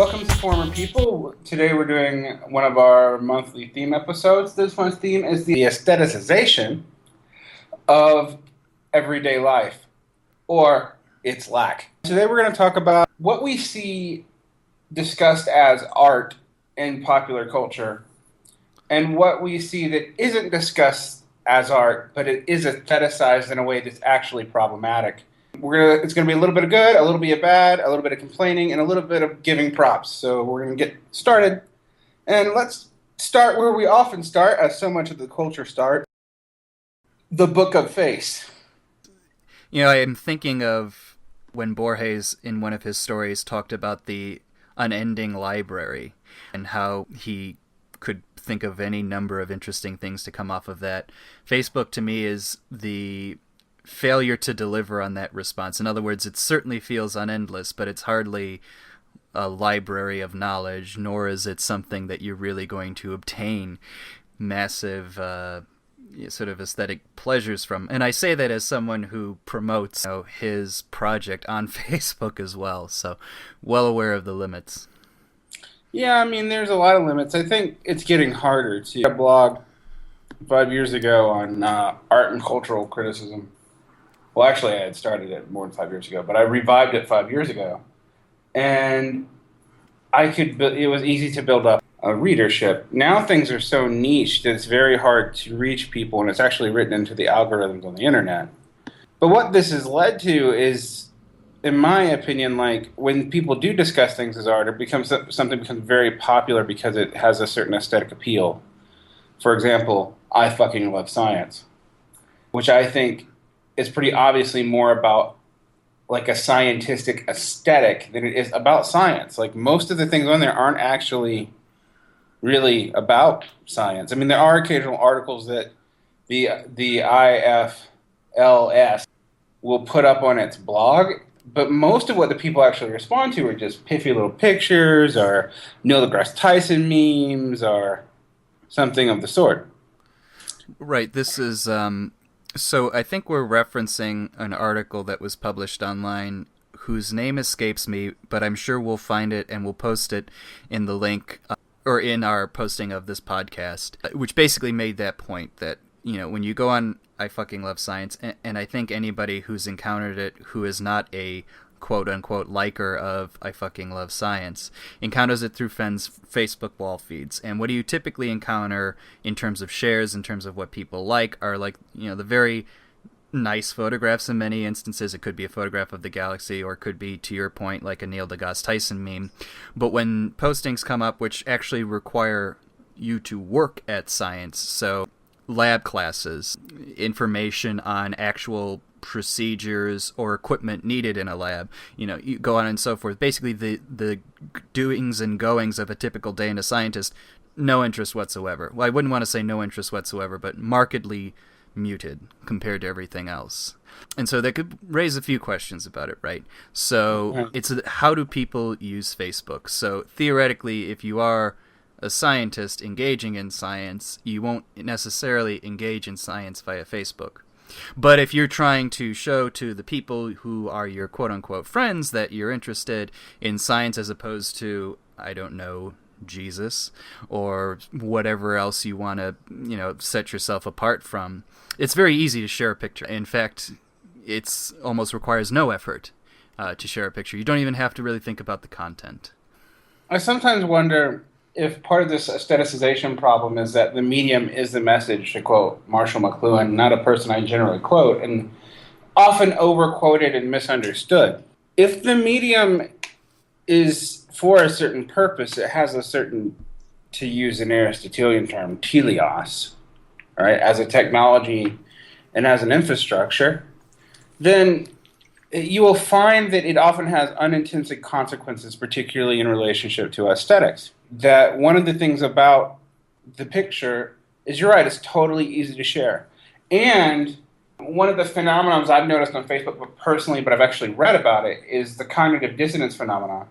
welcome to Former People. Today we're doing one of our monthly theme episodes. This month's theme is the aestheticization of everyday life, or its lack. Today we're going to talk about what we see discussed as art in popular culture, and what we see that isn't discussed as art, but it is aestheticized in a way that's actually problematic. It's going to be a little bit of good, a little bit of bad, a little bit of complaining, and a little bit of giving props. So we're going to get started. And let's start where we often start, as so much of the culture starts. The Book of Face. You know, I am thinking of when Borges, in one of his stories, talked about the unending library and how he could think of any number of interesting things to come off of that. Facebook, to me, is the failure to deliver on that response. In other words, it certainly feels unendless, but it's hardly a library of knowledge, nor is it something that you're really going to obtain massive sort of aesthetic pleasures from. And I say that as someone who promotes his project on Facebook as well, so well aware of the limits. Yeah, I mean, there's a lot of limits. I think it's getting harder to blog 5 years ago on art and cultural criticism. Well, actually, I had started it more than 5 years ago, but I revived it 5 years ago. And it was easy to build up a readership. Now things are so niche that it's very hard to reach people, and it's actually written into the algorithms on the internet. But what this has led to is, in my opinion, like when people do discuss things as art, something becomes very popular because it has a certain aesthetic appeal. For example, I fucking love science, which I think is pretty obviously more about like a scientific aesthetic than it is about science. Like most of the things on there aren't actually really about science. I mean, there are occasional articles that the IFLS will put up on its blog, but most of what the people actually respond to are just piffy little pictures or Neil deGrasse Tyson memes or something of the sort. Right, this is so I think we're referencing an article that was published online whose name escapes me, but I'm sure we'll find it and we'll post it in the link or in our posting of this podcast, which basically made that point that, you know, when you go on I Fucking Love Science, and I think anybody who's encountered it who is not a quote-unquote liker of I Fucking Love Science encounters it through friends' Facebook wall feeds. And what do you typically encounter in terms of shares, in terms of what people like, are like, you know, the very nice photographs in many instances. It could be a photograph of the galaxy, or it could be, to your point, like a Neil deGrasse Tyson meme. But when postings come up which actually require you to work at science, so lab classes, information on actual procedures or equipment needed in a lab, you know, you go on and so forth. Basically, the doings and goings of a typical day in a scientist, no interest whatsoever. Well, I wouldn't want to say no interest whatsoever, but markedly muted compared to everything else. And so that could raise a few questions about it, right? So it's how do people use Facebook? So theoretically, if you are a scientist engaging in science, you won't necessarily engage in science via Facebook. But if you're trying to show to the people who are your quote-unquote friends that you're interested in science as opposed to, I don't know, Jesus or whatever else you want to, you know, set yourself apart from, it's very easy to share a picture. In fact, it's almost requires no effort to share a picture. You don't even have to really think about the content. I sometimes wonder if part of this aestheticization problem is that the medium is the message, to quote Marshall McLuhan, not a person I generally quote, and often overquoted and misunderstood. If the medium is for a certain purpose, it has a certain, to use an Aristotelian term, teleos, right, as a technology and as an infrastructure, then you will find that it often has unintended consequences, particularly in relationship to aesthetics. That one of the things about the picture is, you're right, it's totally easy to share. And one of the phenomenons I've noticed on Facebook personally, but I've actually read about it, is the cognitive dissonance phenomenon.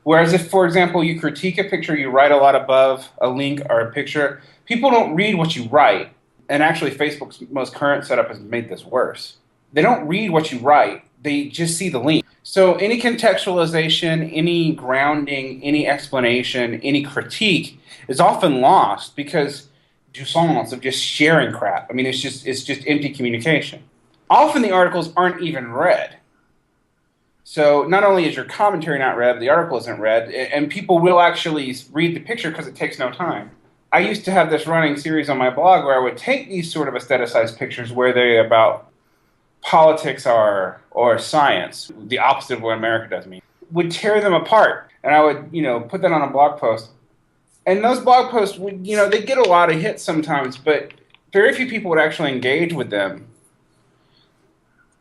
Whereas if, for example, you critique a picture, you write a lot above a link or a picture, people don't read what you write. And actually, Facebook's most current setup has made this worse. They don't read what you write. They just see the link. So any contextualization, any grounding, any explanation, any critique is often lost because jouissance of just sharing crap. I mean, it's just empty communication. Often the articles aren't even read. So not only is your commentary not read, the article isn't read, and people will actually read the picture because it takes no time. I used to have this running series on my blog where I would take these sort of aestheticized pictures where they're about politics or science, the opposite of what America does mean, would tear them apart. And I would, put that on a blog post. And those blog posts would, they get a lot of hits sometimes, but very few people would actually engage with them.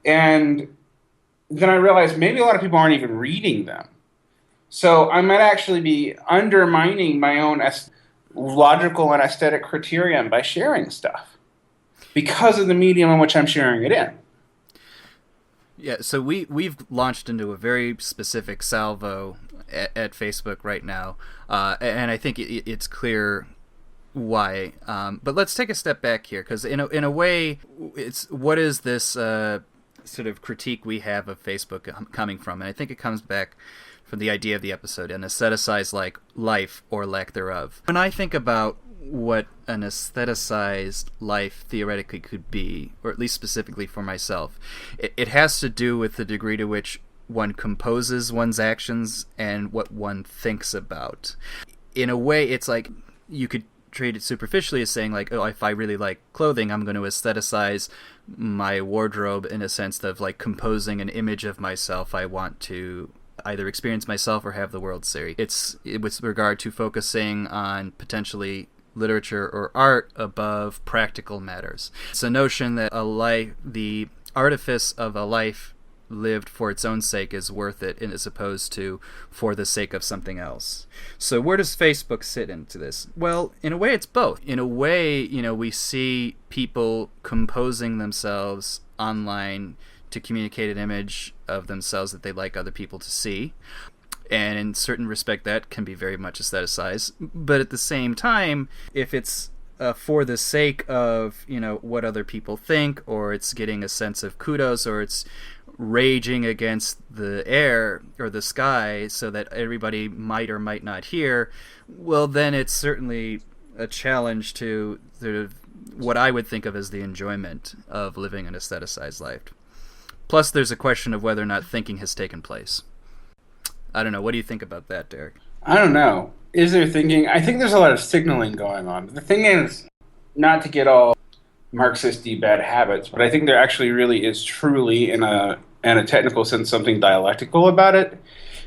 And then I realized maybe a lot of people aren't even reading them. So I might actually be undermining my own logical and aesthetic criterion by sharing stuff because of the medium in which I'm sharing it in. Yeah, so we've launched into a very specific salvo at Facebook right now, and I think it's clear why. But let's take a step back here, because in a way, it's what is this sort of critique we have of Facebook coming from? And I think it comes back from the idea of the episode, an aestheticized like life or lack thereof. When I think about what an aestheticized life theoretically could be, or at least specifically for myself, it has to do with the degree to which one composes one's actions and what one thinks about. In a way, it's like you could treat it superficially as saying like, oh, if I really like clothing, I'm going to aestheticize my wardrobe in a sense of like composing an image of myself I want to either experience myself or have the world see. It's with regard to focusing on potentially literature or art above practical matters. It's a notion that the artifice of a life lived for its own sake is worth it, as opposed to for the sake of something else. So where does Facebook sit into this? Well, in a way, it's both. In a way, we see people composing themselves online to communicate an image of themselves that they like other people to see. And in certain respect, that can be very much aestheticized. But at the same time, if it's for the sake of, what other people think, or it's getting a sense of kudos, or it's raging against the air or the sky so that everybody might or might not hear, well, then it's certainly a challenge to sort of what I would think of as the enjoyment of living an aestheticized life. Plus, there's a question of whether or not thinking has taken place. I don't know. What do you think about that, Derek? I don't know. Is there thinking? I think there's a lot of signaling going on. The thing is, not to get all Marxist-y bad habits, but I think there actually really is truly, in a technical sense, something dialectical about it.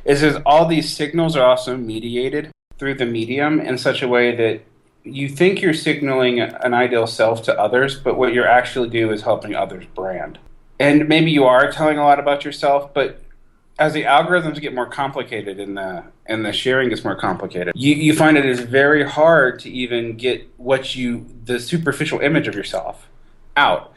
Is all these signals are also mediated through the medium in such a way that you think you're signaling an ideal self to others, but what you're actually doing is helping others brand. And maybe you are telling a lot about yourself, but as the algorithms get more complicated and the sharing gets more complicated, you find it is very hard to even get the superficial image of yourself out.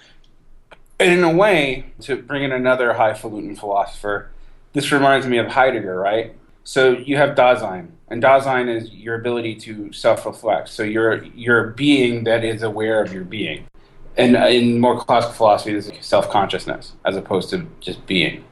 And in a way, to bring in another highfalutin philosopher, this reminds me of Heidegger, right? So you have Dasein, and Dasein is your ability to self-reflect. So you're a being that is aware of your being. And in more classical philosophy, this is self-consciousness as opposed to just being.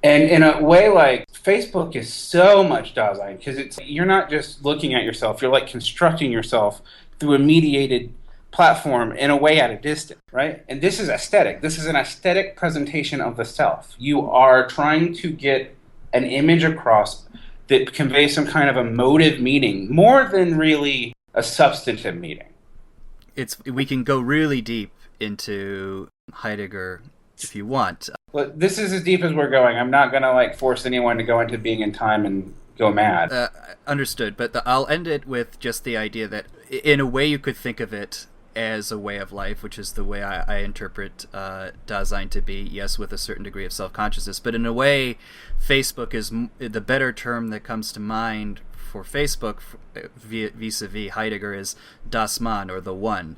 And in a way, like, Facebook is so much Dasein, because you're not just looking at yourself, you're like constructing yourself through a mediated platform in a way at a distance, right? And this is aesthetic. This is an aesthetic presentation of the self. You are trying to get an image across that conveys some kind of emotive meaning, more than really a substantive meaning. We can go really deep into Heidegger if you want. Well, this is as deep as we're going. I'm not going to force anyone to go into being in time and go mad. Understood, but I'll end it with just the idea that in a way you could think of it as a way of life, which is the way I interpret Dasein to be, yes, with a certain degree of self-consciousness. But in a way, Facebook is the better term that comes to mind for Facebook, vis-a-vis Heidegger, is das Mann, or the one.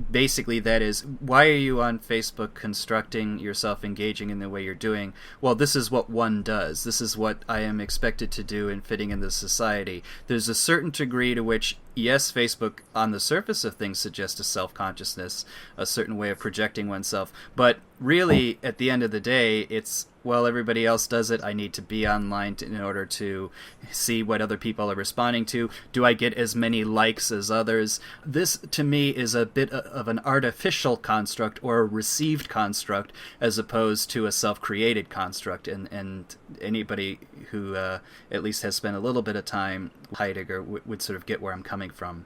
Basically, that is, why are you on Facebook constructing yourself, engaging in the way you're doing? Well, this is what one does. This is what I am expected to do in fitting in this society. There's a certain degree to which, yes, Facebook on the surface of things suggests a self-consciousness, a certain way of projecting oneself, but really at the end of the day it's, well, everybody else does it, I need to be online in order to see what other people are responding to. Do I get as many likes as others? This to me is a bit of an artificial construct, or a received construct, as opposed to a self-created construct, and anybody who at least has spent a little bit of time with Heidegger would sort of get where I'm coming from.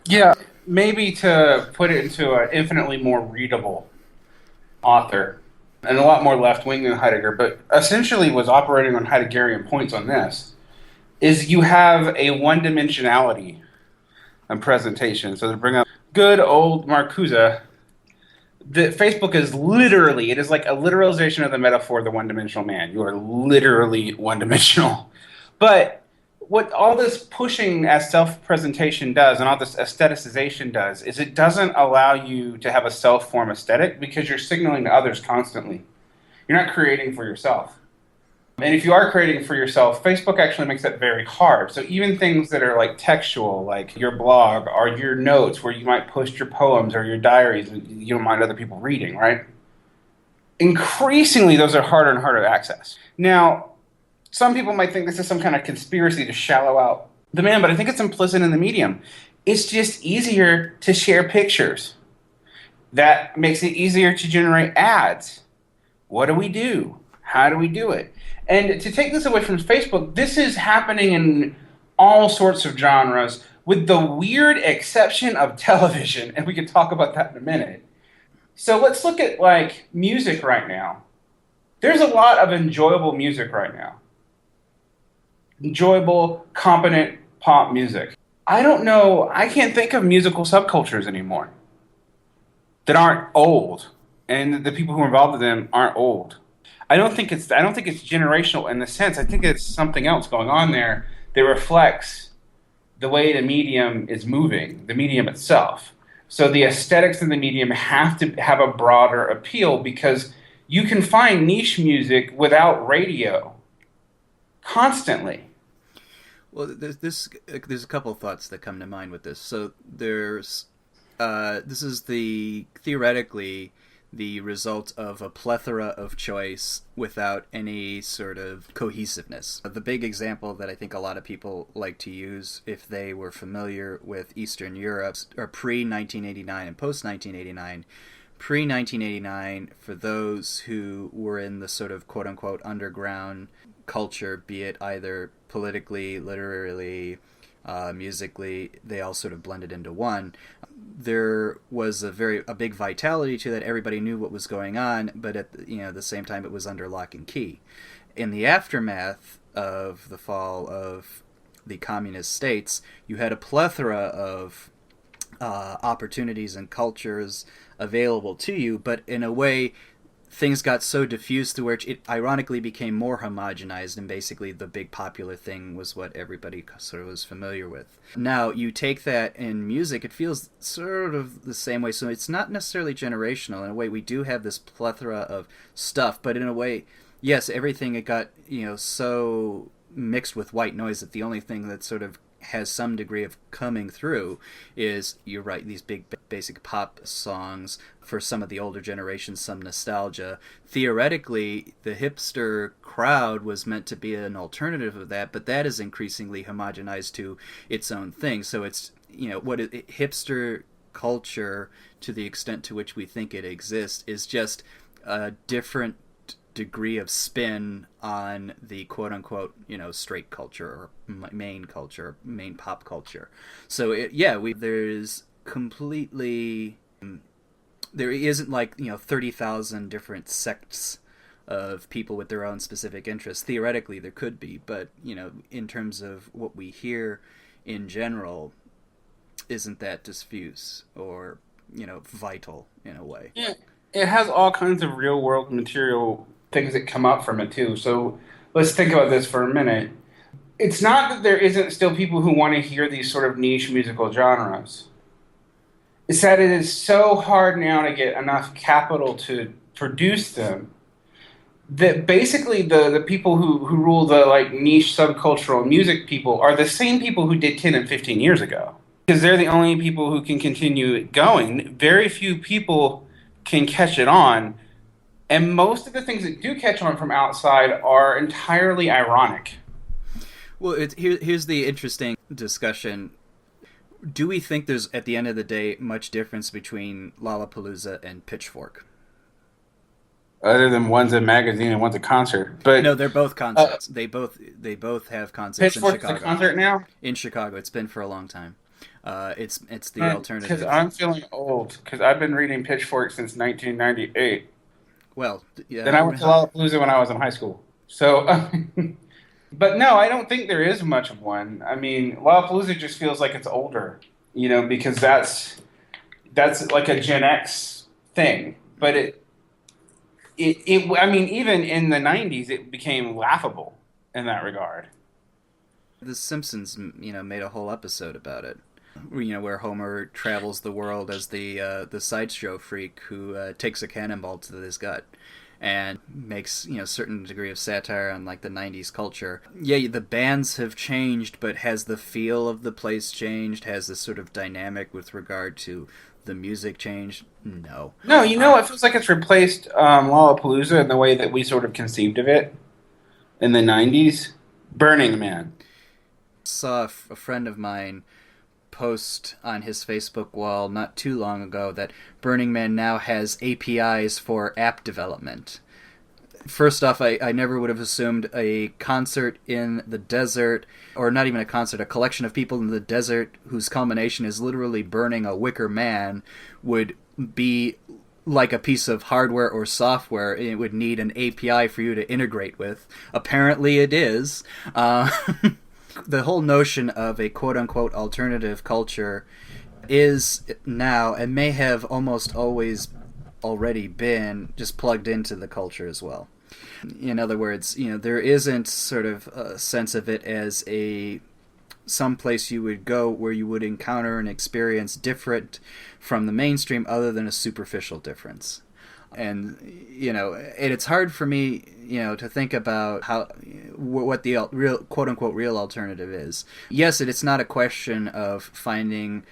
Yeah, maybe to put it into an infinitely more readable author, and a lot more left-wing than Heidegger, but essentially was operating on Heideggerian points on this, is you have a one-dimensionality in presentation. So to bring up good old Marcuse, the Facebook is literally, it is like a literalization of the metaphor of the one-dimensional man. You are literally one-dimensional. But what all this pushing as self-presentation does, and all this aestheticization does, is it doesn't allow you to have a self-form aesthetic, because you're signaling to others constantly. You're not creating for yourself. And if you are creating for yourself, Facebook actually makes that very hard. So even things that are like textual, like your blog or your notes where you might post your poems or your diaries that you don't mind other people reading, right? Increasingly, those are harder and harder to access. Now, some people might think this is some kind of conspiracy to shallow out the man, but I think it's implicit in the medium. It's just easier to share pictures. That makes it easier to generate ads. What do we do? How do we do it? And to take this away from Facebook, this is happening in all sorts of genres, with the weird exception of television, and we can talk about that in a minute. So let's look at like music right now. There's a lot of enjoyable music right now. Enjoyable, competent pop music. I don't know, I can't think of musical subcultures anymore that aren't old, and the people who are involved in them aren't old. I don't think it's generational in the sense. I think it's something else going on there that reflects the way the medium is moving, the medium itself. So the aesthetics in the medium have to have a broader appeal, because you can find niche music without radio constantly. Well, there's a couple of thoughts that come to mind with this. So there's this is theoretically the result of a plethora of choice without any sort of cohesiveness. The big example that I think a lot of people like to use, if they were familiar with Eastern Europe, or pre-1989 and post-1989. Pre-1989, for those who were in the sort of quote-unquote underground culture, be it either politically, literally, musically, they all sort of blended into one. There was a big vitality to that. Everybody knew what was going on, but at the same time, it was under lock and key. In the aftermath of the fall of the communist states, you had a plethora of opportunities and cultures available to you, but in a way, things got so diffused to where it ironically became more homogenized, and basically the big popular thing was what everybody sort of was familiar with. Now, you take that in music, it feels sort of the same way, so it's not necessarily generational. In a way, we do have this plethora of stuff, but in a way, yes, everything, it got, so mixed with white noise that the only thing that sort of has some degree of coming through is, you're right, these big basic pop songs. For some of the older generations, some nostalgia. Theoretically, the hipster crowd was meant to be an alternative of that, but that is increasingly homogenized to its own thing. So it's, what is hipster culture, to the extent to which we think it exists, is just a different degree of spin on the quote-unquote, straight culture, or main culture, main pop culture. So there's completely, there isn't like 30,000 different sects of people with their own specific interests. Theoretically there could be, but in terms of what we hear in general, isn't that diffuse or vital in a way. Yeah, it has all kinds of real world material things that come out from it too. So let's think about this for a minute. it's not that there isn't still people who want to hear these sort of niche musical genres. It's that it is so hard now to get enough capital to produce them that basically the people who rule the like niche subcultural music people are the same people who did 10 and 15 years ago. Because they're the only people who can continue it going. Very few people can catch it on. And most of the things that do catch on from outside are entirely ironic. Well, here's the interesting discussion. Do we think there's, at the end of the day, much difference between Lollapalooza and Pitchfork? Other than one's a magazine and one's a concert. But No, they're both concerts. They both have concerts in Pitchfork is a Chicago. concert now? In Chicago, it's been for a long time. It's the Because alternative. I'm feeling old. Because I've been reading Pitchfork since 1998. Well, yeah. Then I went to Lollapalooza when I was in high school. So, but no, I don't think there is much of one. I mean, Lollapalooza just feels like it's older, because that's like a Gen X thing. But I mean, even in the 90s, it became laughable in that regard. The Simpsons, made a whole episode about it. Where Homer travels the world as the sideshow freak who takes a cannonball to his gut and makes certain degree of satire on like the 90s culture. Yeah, the bands have changed, but has the feel of the place changed? Has this sort of dynamic with regard to the music changed? No. No, it feels like it's replaced Lollapalooza in the way that we sort of conceived of it in the 90s. Burning Man. Saw a friend of mine post on his Facebook wall not too long ago that Burning Man now has APIs for app development. First off, I never would have assumed a concert in the desert, or not even a concert, a collection of people in the desert whose culmination is literally burning a wicker man would be like a piece of hardware or software. It would need an API for you to integrate with. Apparently it is. The whole notion of a quote-unquote alternative culture is now, and may have almost always already been, just plugged into the culture as well. In other words, there isn't sort of a sense of it as some place you would go where you would encounter an experience different from the mainstream other than a superficial difference. And and it's hard for me to think about what the real quote unquote real alternative is. Yes, it's not a question of finding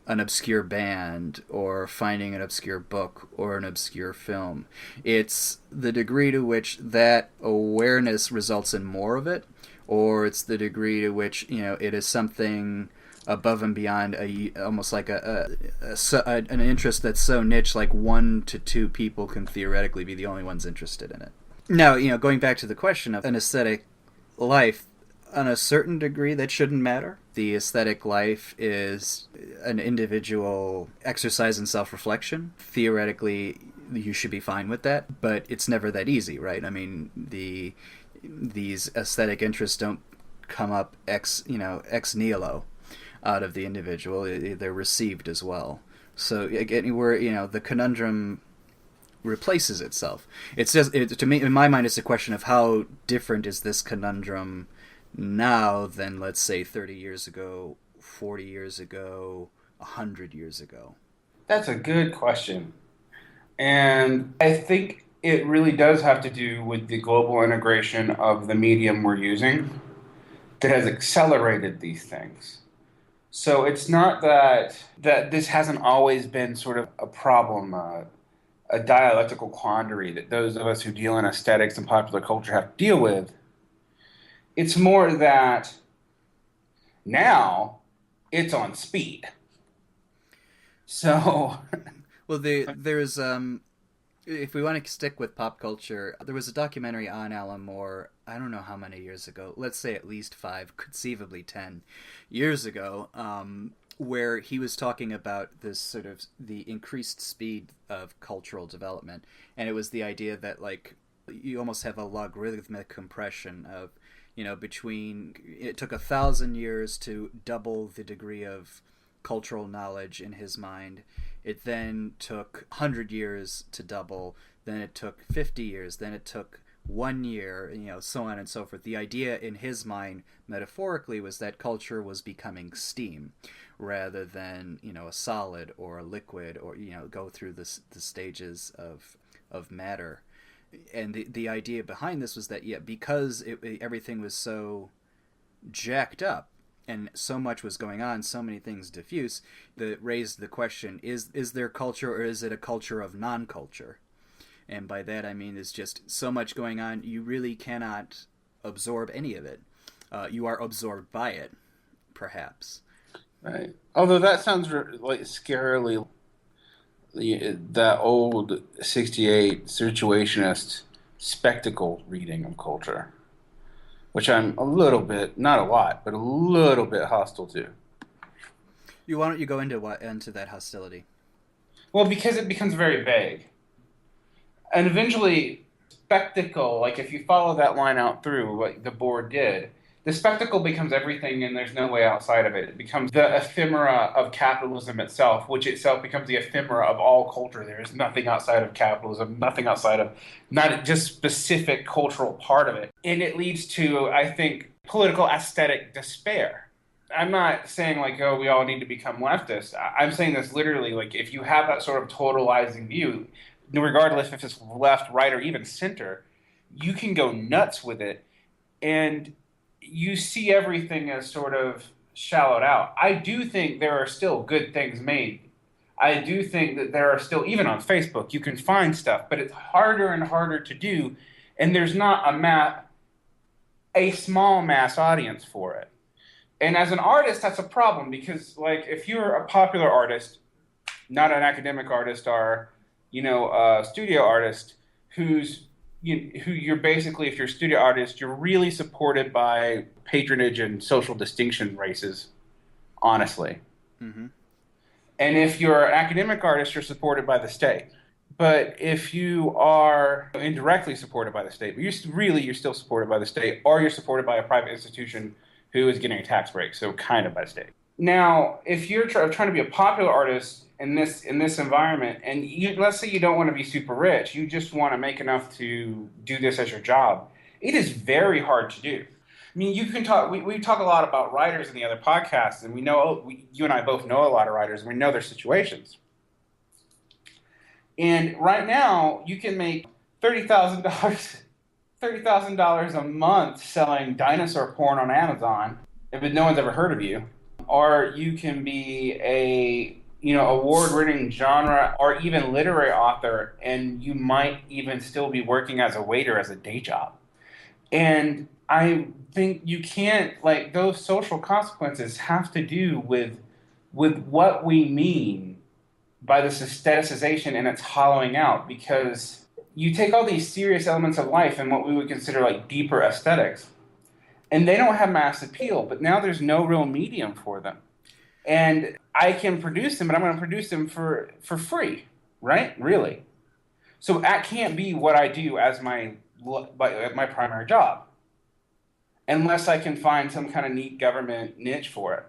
an obscure band or finding an obscure book or an obscure film. It's the degree to which that awareness results in more of it, or it's the degree to which it is something above and beyond almost like an interest that's so niche, like 1 to 2 people can theoretically be the only ones interested in it. Now, going back to the question of an aesthetic life, on a certain degree that shouldn't matter. The aesthetic life is an individual exercise in self-reflection. Theoretically, you should be fine with that, but it's never that easy, right? I mean, these aesthetic interests don't come up ex nihilo out of the individual. They're received as well. So again, where the conundrum replaces itself. It's just to me, in my mind, it's a question of how different is this conundrum now than, let's say, 30 years ago, 40 years ago, 100 years ago. That's a good question. And I think it really does have to do with the global integration of the medium we're using that has accelerated these things. So it's not that this hasn't always been sort of a problem, a dialectical quandary that those of us who deal in aesthetics and popular culture have to deal with. It's more that now it's on speed. So, well, there's if we want to stick with pop culture, there was a documentary on Alan Moore, I don't know how many years ago, let's say at least 5, conceivably 10 years ago, where he was talking about this sort of the increased speed of cultural development. And it was the idea that, like, you almost have a logarithmic compression of, it took 1,000 years to double the degree of cultural knowledge in his mind. It then took 100 years to double. Then it took 50 years. Then it took one year, so on and so forth. The idea in his mind, metaphorically, was that culture was becoming steam rather than, a solid or a liquid, or, go through the stages of matter. And the idea behind this was that, because everything was so jacked up and so much was going on, so many things diffuse, that raised the question, is there culture, or is it a culture of non-culture? And by that I mean there's just so much going on, you really cannot absorb any of it. You are absorbed by it, perhaps. Right. Although that sounds like scarily that old 68 situationist spectacle reading of culture, which I'm a little bit, not a lot, but a little bit hostile to. Why don't you go into that hostility? Well, because it becomes very vague. And eventually, spectacle, like if you follow that line out through, what the board did, the spectacle becomes everything and there's no way outside of it. It becomes the ephemera of capitalism itself, which itself becomes the ephemera of all culture. There is nothing outside of capitalism, nothing outside of not just specific cultural part of it. And it leads to, I think, political aesthetic despair. I'm not saying like, oh, we all need to become leftists. I'm saying this literally, like if you have that sort of totalizing view, regardless if it's left, right, or even center, you can go nuts with it. And you see everything as sort of shallowed out. I do think there are still good things made. I do think that there are still, even on Facebook, you can find stuff, but it's harder and harder to do. And there's not a small mass audience for it. And as an artist, that's a problem because, like, if you're a popular artist, not an academic artist, or a studio artist who you're basically, if you're a studio artist, you're really supported by patronage and social distinction races, honestly. Mm-hmm. And if you're an academic artist, you're supported by the state. But if you are indirectly supported by the state, but you're still supported by the state, or you're supported by a private institution who is getting a tax break, so kind of by the state. Now, if you're trying to be a popular artist in this environment, and let's say you don't want to be super rich, you just want to make enough to do this as your job, it is very hard to do. I mean, you can talk. We talk a lot about writers in the other podcasts, and you and I both know a lot of writers, and we know their situations. And right now, you can make $30,000 a month selling dinosaur porn on Amazon, but no one's ever heard of you. Or you can be a award-winning genre or even literary author, and you might even still be working as a waiter as a day job. And I think you can't, like, those social consequences have to do with what we mean by this aestheticization and its hollowing out, because you take all these serious elements of life and what we would consider like deeper aesthetics, and they don't have mass appeal, but now there's no real medium for them. And I can produce them, but I'm going to produce them for free, right? Really. So that can't be what I do as my primary job, unless I can find some kind of neat government niche for it.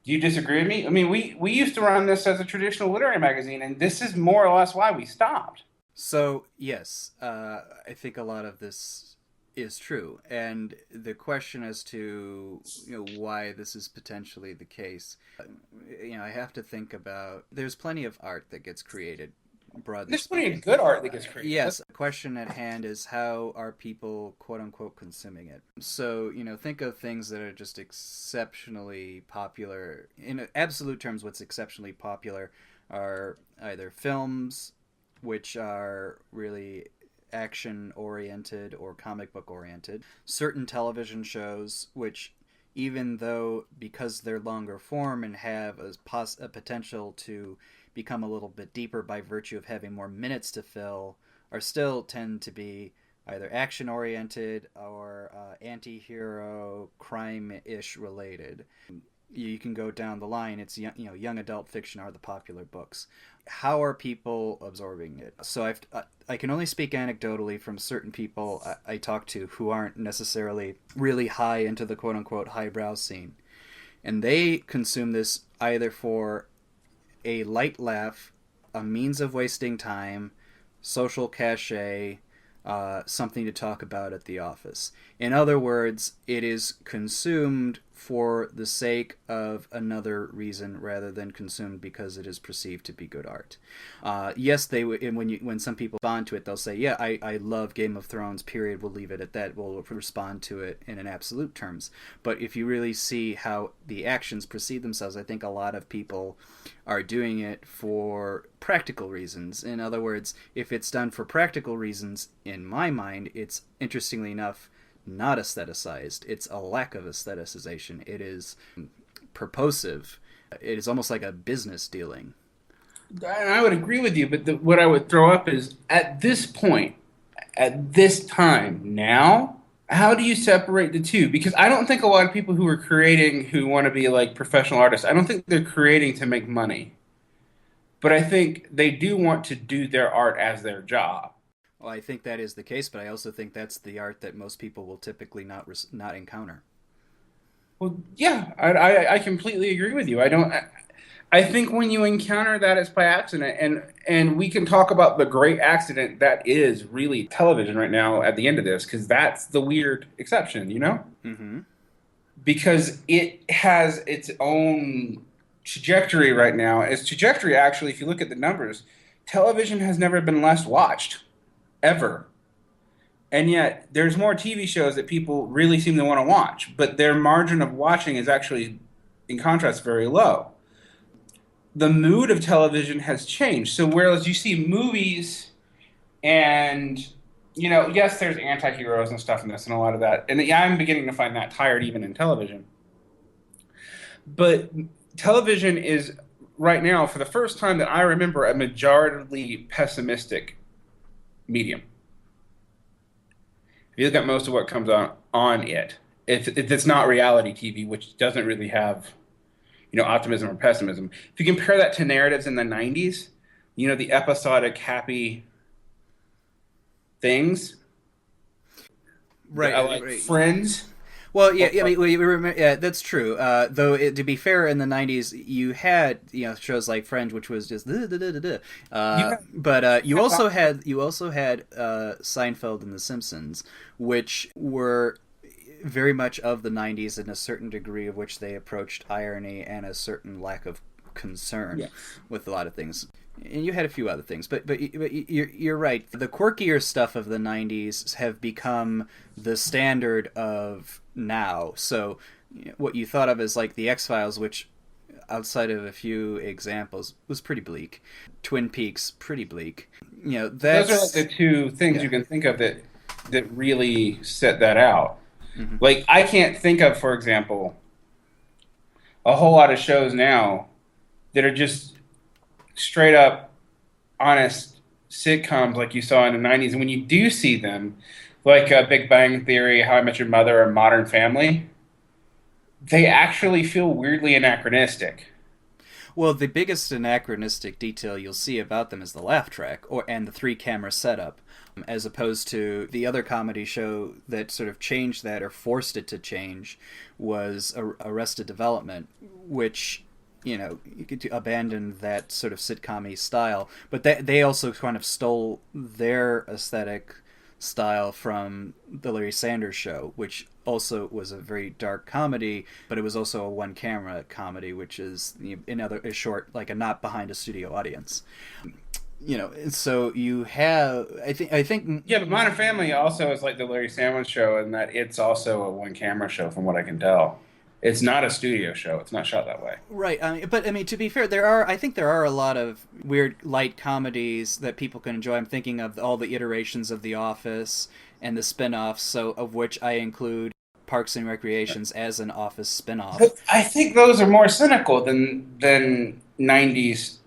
Do you disagree with me? I mean, we used to run this as a traditional literary magazine, and this is more or less why we stopped. So, yes, I think a lot of this is true. And the question as to why this is potentially the case, I have to think about, there's plenty of art that gets created, broadly There's speaking. plenty of good art that gets created. Yes, the question at hand is, how are people, quote-unquote, consuming it? So, think of things that are just exceptionally popular. In absolute terms, what's exceptionally popular are either films, which are really action-oriented or comic book-oriented, certain television shows, which, even though, because they're longer form and have a potential to become a little bit deeper by virtue of having more minutes to fill, are still tend to be either action-oriented or anti-hero, crime-ish related. You can go down the line. It's young adult fiction are the popular books. How are people absorbing it? So I can only speak anecdotally from certain people I talk to who aren't necessarily really high into the quote-unquote highbrow scene. And they consume this either for a light laugh, a means of wasting time, social cachet, something to talk about at the office. In other words, it is consumed for the sake of another reason rather than consumed because it is perceived to be good art. Yes, they when some people respond to it, they'll say, "Yeah, I love Game of Thrones." Period. We'll leave it at that. We'll respond to it in an absolute terms. But if you really see how the actions precede themselves, I think a lot of people are doing it for practical reasons. In other words, if it's done for practical reasons, in my mind, it's interestingly enough not aestheticized. It's a lack of aestheticization. It is purposive. It is almost like a business dealing. And I would agree with you, but what I would throw up is at this point, at this time, now, how do you separate the two? Because I don't think a lot of people who are creating who want to be like professional artists, I don't think they're creating to make money. But I think they do want to do their art as their job. Well, I think that is the case, but I also think that's the art that most people will typically not encounter. Well, yeah, I completely agree with you. I don't. I think when you encounter that, it's by accident, and we can talk about the great accident that is really television right now at the end of this, because that's the weird exception, you know, Mm-hmm. because it has its own trajectory right now. Its trajectory, actually, if you look at the numbers, television has never been less watched ever. And yet, there's more TV shows that people really seem to want to watch, but their margin of watching is actually, in contrast, very low. The mood of television has changed. So, whereas you see movies and, you know, yes, there's anti heroes and stuff in this and a lot of that. And yeah, I'm beginning to find that tired even in television. But television is, right now, for the first time that I remember, a majority pessimistic medium. If you look at most of what comes on it, it's not reality TV, which doesn't really have, you know, optimism or pessimism. If you compare that to narratives in the '90s, you know, the episodic happy things, Right, like right. Friends. Well, yeah, I mean, we remember, yeah, that's true. Though, to be fair, in the '90s, you had shows like Friends, which was just duh, duh, duh, duh, duh. You have, But you also had Seinfeld and The Simpsons, which were very much of the '90s in a certain degree of which they approached irony and a certain lack of concern yeah. with a lot of things. And you had a few other things, but you're right. The quirkier stuff of the '90s have become the standard of now. So what you thought of as like the X-Files, which outside of a few examples was pretty bleak. Twin Peaks, pretty bleak. That's Those are like the two things yeah. you can think of that really set that out. Mm-hmm. Like I can't think of, for example, a whole lot of shows now that are just straight up honest sitcoms like you saw in the '90s. And when you do see them, like Big Bang Theory, How I Met Your Mother, or Modern Family, they actually feel weirdly anachronistic. Well, the biggest anachronistic detail you'll see about them is the laugh track and the three camera setup, as opposed to the other comedy show that sort of changed that or forced it to change was Arrested Development, which you could abandon that sort of sitcom-y style, but they also kind of stole their aesthetic style from the Larry Sanders Show, which also was a very dark comedy, but it was also a one-camera comedy, which is another a short, like a not behind a studio audience. So you have, I think. Yeah, but Modern Family also is like the Larry Sanders Show in that it's also a one camera show, from what I can tell. It's not a studio show. It's not shot that way. Right, but I mean, to be fair, I think there are a lot of weird light comedies that people can enjoy. I'm thinking of all the iterations of The Office and the spin-offs, so of which I include Parks and Recreations as an Office spin-off. But I think those are more cynical than '90s.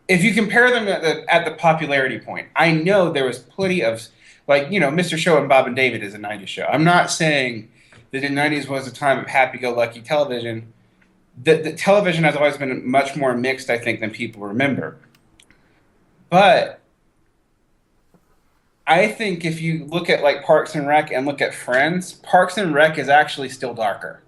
If you compare them at the popularity point, I know there was plenty of, like, Mr. Show and Bob and David is a '90s show. I'm not saying that the '90s was a time of happy-go-lucky television. The television has always been much more mixed, I think, than people remember. But I think if you look at like Parks and Rec and look at Friends, Parks and Rec is actually still darker.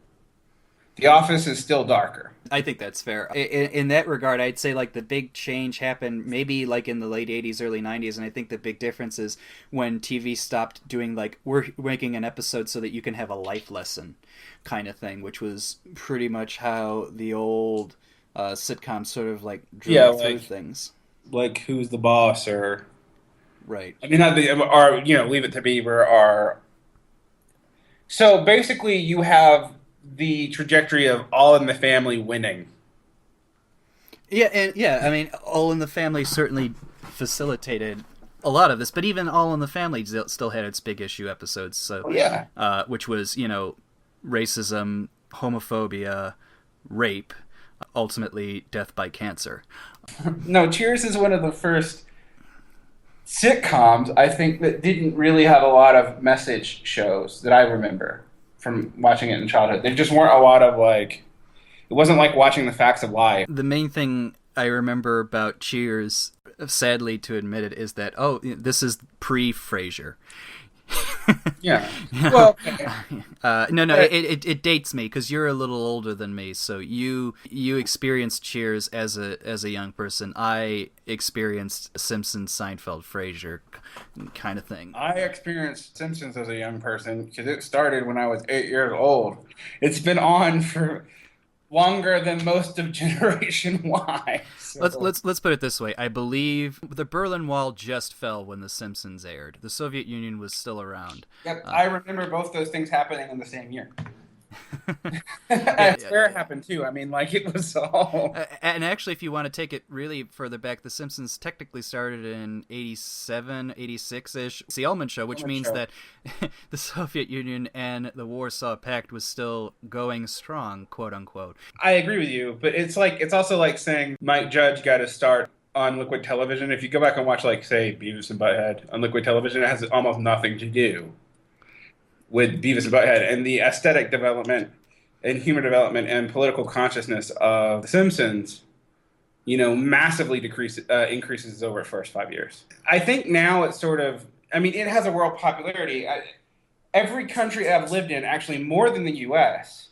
The Office is still darker. I think that's fair. In that regard, I'd say like the big change happened maybe like in the late '80s, early '90s, and I think the big difference is when TV stopped doing like we're making an episode so that you can have a life lesson kind of thing, which was pretty much how the old sitcoms sort of like Yeah, drove through things. like Who's the Boss, or Right. I mean, not the, or Leave It to Beaver, or so basically you have the trajectory of All in the Family winning. Yeah, and yeah, I mean, All in the Family certainly facilitated a lot of this, but even All in the Family still had its big issue episodes. So, Yeah. which was racism, homophobia, rape, ultimately death by cancer. No, Cheers is one of the first sitcoms I think that didn't really have a lot of message shows that I remember from watching it in childhood. There just weren't a lot of like. It wasn't like watching The Facts of Life. The main thing I remember about Cheers, sadly to admit it, is that this is pre-Frasier. Yeah. Well, no, it dates me because you're a little older than me, so you experienced Cheers as a young person. I experienced Simpsons, Seinfeld, Frasier, kind of thing. I experienced Simpsons as a young person because it started when I was 8 years old. It's been on for longer than most of Generation Y. So. Let's put it this way. I believe the Berlin Wall just fell when The Simpsons aired. The Soviet Union was still around. Yep, I remember both those things happening in the same year. Yeah, I swear it happened too. I mean, like it was all. And actually, if you want to take it really further back, The Simpsons technically started in 87, 86-ish. It's the Elman Show, which means that the Soviet Union and the Warsaw Pact was still going strong, quote unquote. I agree with you, but it's also like saying Mike Judge got to start on Liquid Television. If you go back and watch, like, say, Beavis and Butthead on Liquid Television, it has almost nothing to do with Beavis and Butthead, and the aesthetic development and humor development and political consciousness of The Simpsons, massively increases over its first 5 years. I think now it's sort of, I mean, it has a world popularity. Every country I've lived in, actually more than the U.S.,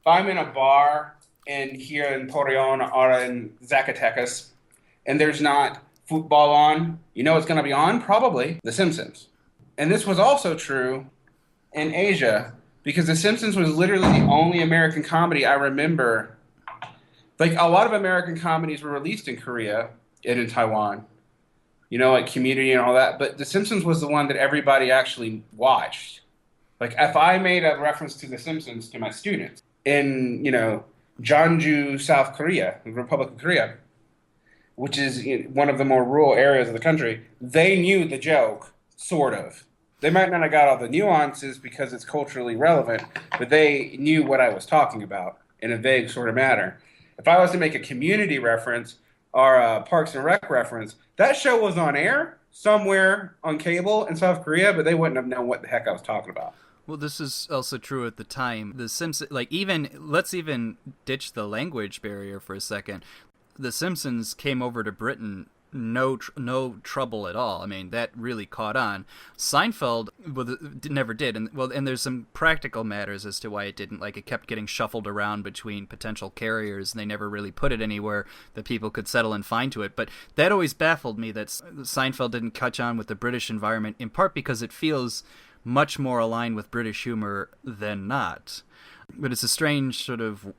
if I'm in a bar here in Torreon or in Zacatecas, and there's not football on, what's going to be on? Probably The Simpsons. And this was also true in Asia, because The Simpsons was literally the only American comedy I remember. Like, a lot of American comedies were released in Korea and in Taiwan, like Community and all that, but The Simpsons was the one that everybody actually watched. Like, if I made a reference to The Simpsons to my students in, Jeonju, South Korea, the Republic of Korea, which is one of the more rural areas of the country, they knew the joke, sort of. They might not have got all the nuances because it's culturally relevant, but they knew what I was talking about in a vague sort of manner. If I was to make a Community reference or a Parks and Rec reference, that show was on air somewhere on cable in South Korea, but they wouldn't have known what the heck I was talking about. Well, this is also true at the time. The Simpsons, let's even ditch the language barrier for a second. The Simpsons came over to Britain no trouble at all. I mean, that really caught on. Seinfeld never did, and there's some practical matters as to why it didn't. Like, it kept getting shuffled around between potential carriers, and they never really put it anywhere that people could settle and find to it. But that always baffled me that Seinfeld didn't catch on with the British environment, in part because it feels much more aligned with British humor than not. But it's a strange sort of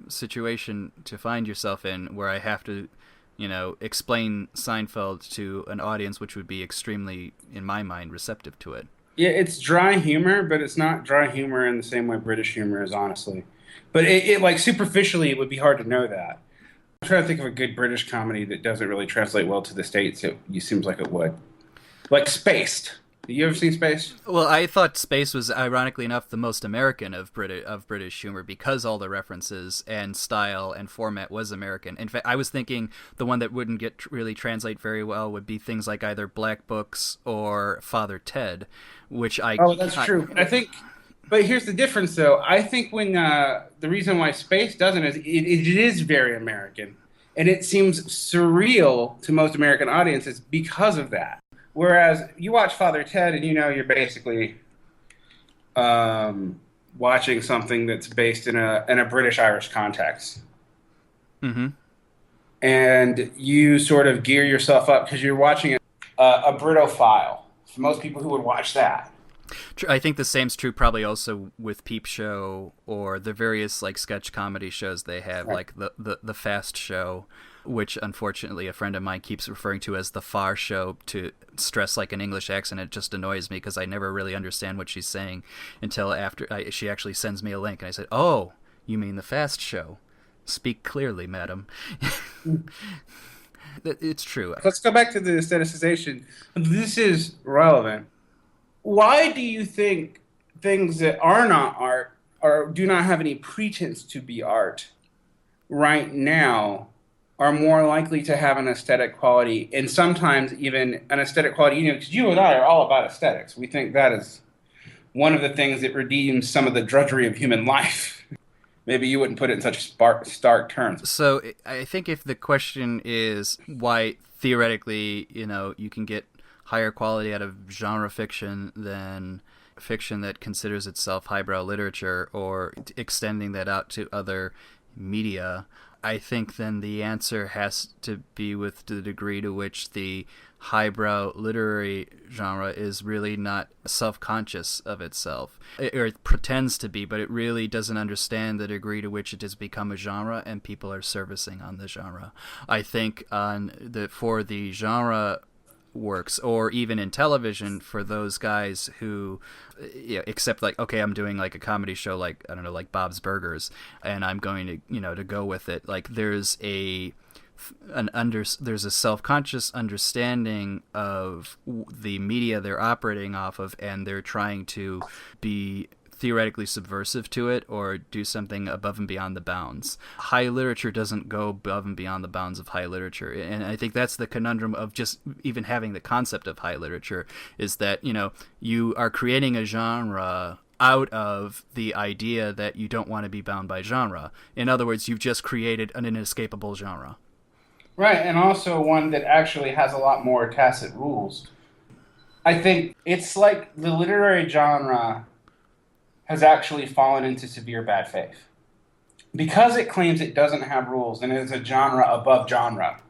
situation to find yourself in, where I have to explain Seinfeld to an audience which would be extremely, in my mind, receptive to it. Yeah, it's dry humor, but it's not dry humor in the same way British humor is, honestly. But it like, superficially, it would be hard to know that. I'm trying to think of a good British comedy that doesn't really translate well to the States. It seems like it would. Like Spaced. Have you ever seen Spaced? Well, I thought Space was, ironically enough, the most American of British humor, because all the references and style and format was American. In fact, I was thinking the one that wouldn't really translate very well would be things like either Black Books or Father Ted, which Oh, that's true. I think, but here's the difference, though. I think when the reason why Space doesn't is it is very American, and it seems surreal to most American audiences because of that. Whereas you watch Father Ted and you're basically watching something that's based in a British Irish context, Mm-hmm. and you sort of gear yourself up because you're watching a Britophile. For most people who would watch that, I think the same's true probably also with Peep Show or the various like sketch comedy shows they have, right? like the Fast Show, which unfortunately a friend of mine keeps referring to as the Far Show to stress like an English accent. It just annoys me because I never really understand what she's saying until after she actually sends me a link and I said, "Oh, you mean the Fast Show? Speak clearly, madam." It's true. Let's go back to the aestheticization. This is relevant. Why do you think things that are not art or do not have any pretense to be art right now are more likely to have an aesthetic quality and sometimes even an aesthetic quality? Because you and I are all about aesthetics. We think that is one of the things that redeems some of the drudgery of human life. Maybe you wouldn't put it in such stark terms. So I think if the question is why theoretically, you can get higher quality out of genre fiction than fiction that considers itself highbrow literature or extending that out to other media, I think then the answer has to be with the degree to which the highbrow literary genre is really not self-conscious of itself, or it pretends to be, but it really doesn't understand the degree to which it has become a genre and people are servicing on the genre. I think for the genre works, or even in television for those guys who except like, okay, I'm doing like a comedy show, like I don't know, like Bob's Burgers, and I'm going to go with it. Like there's there's a self-conscious understanding of the media they're operating off of, and they're trying to be theoretically subversive to it or do something above and beyond the bounds. High literature doesn't go above and beyond the bounds of high literature, and I think that's the conundrum of just even having the concept of high literature, is that you are creating a genre out of the idea that you don't want to be bound by genre. In other words, you've just created an inescapable genre. Right, and also one that actually has a lot more tacit rules. I think it's like the literary genre has actually fallen into severe bad faith. Because it claims it doesn't have rules and is a genre above genre,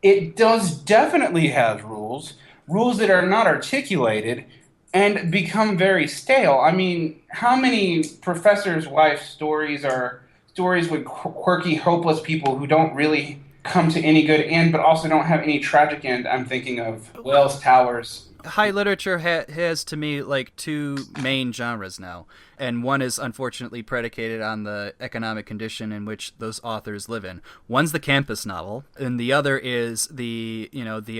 it does definitely have rules, rules that are not articulated and become very stale. I mean, how many professors' wife stories are stories with quirky, hopeless people who don't really come to any good end, but also don't have any tragic end? I'm thinking of Wells Towers. High literature has to me like two main genres now, and one is unfortunately predicated on the economic condition in which those authors live in. One's the campus novel, and the other is the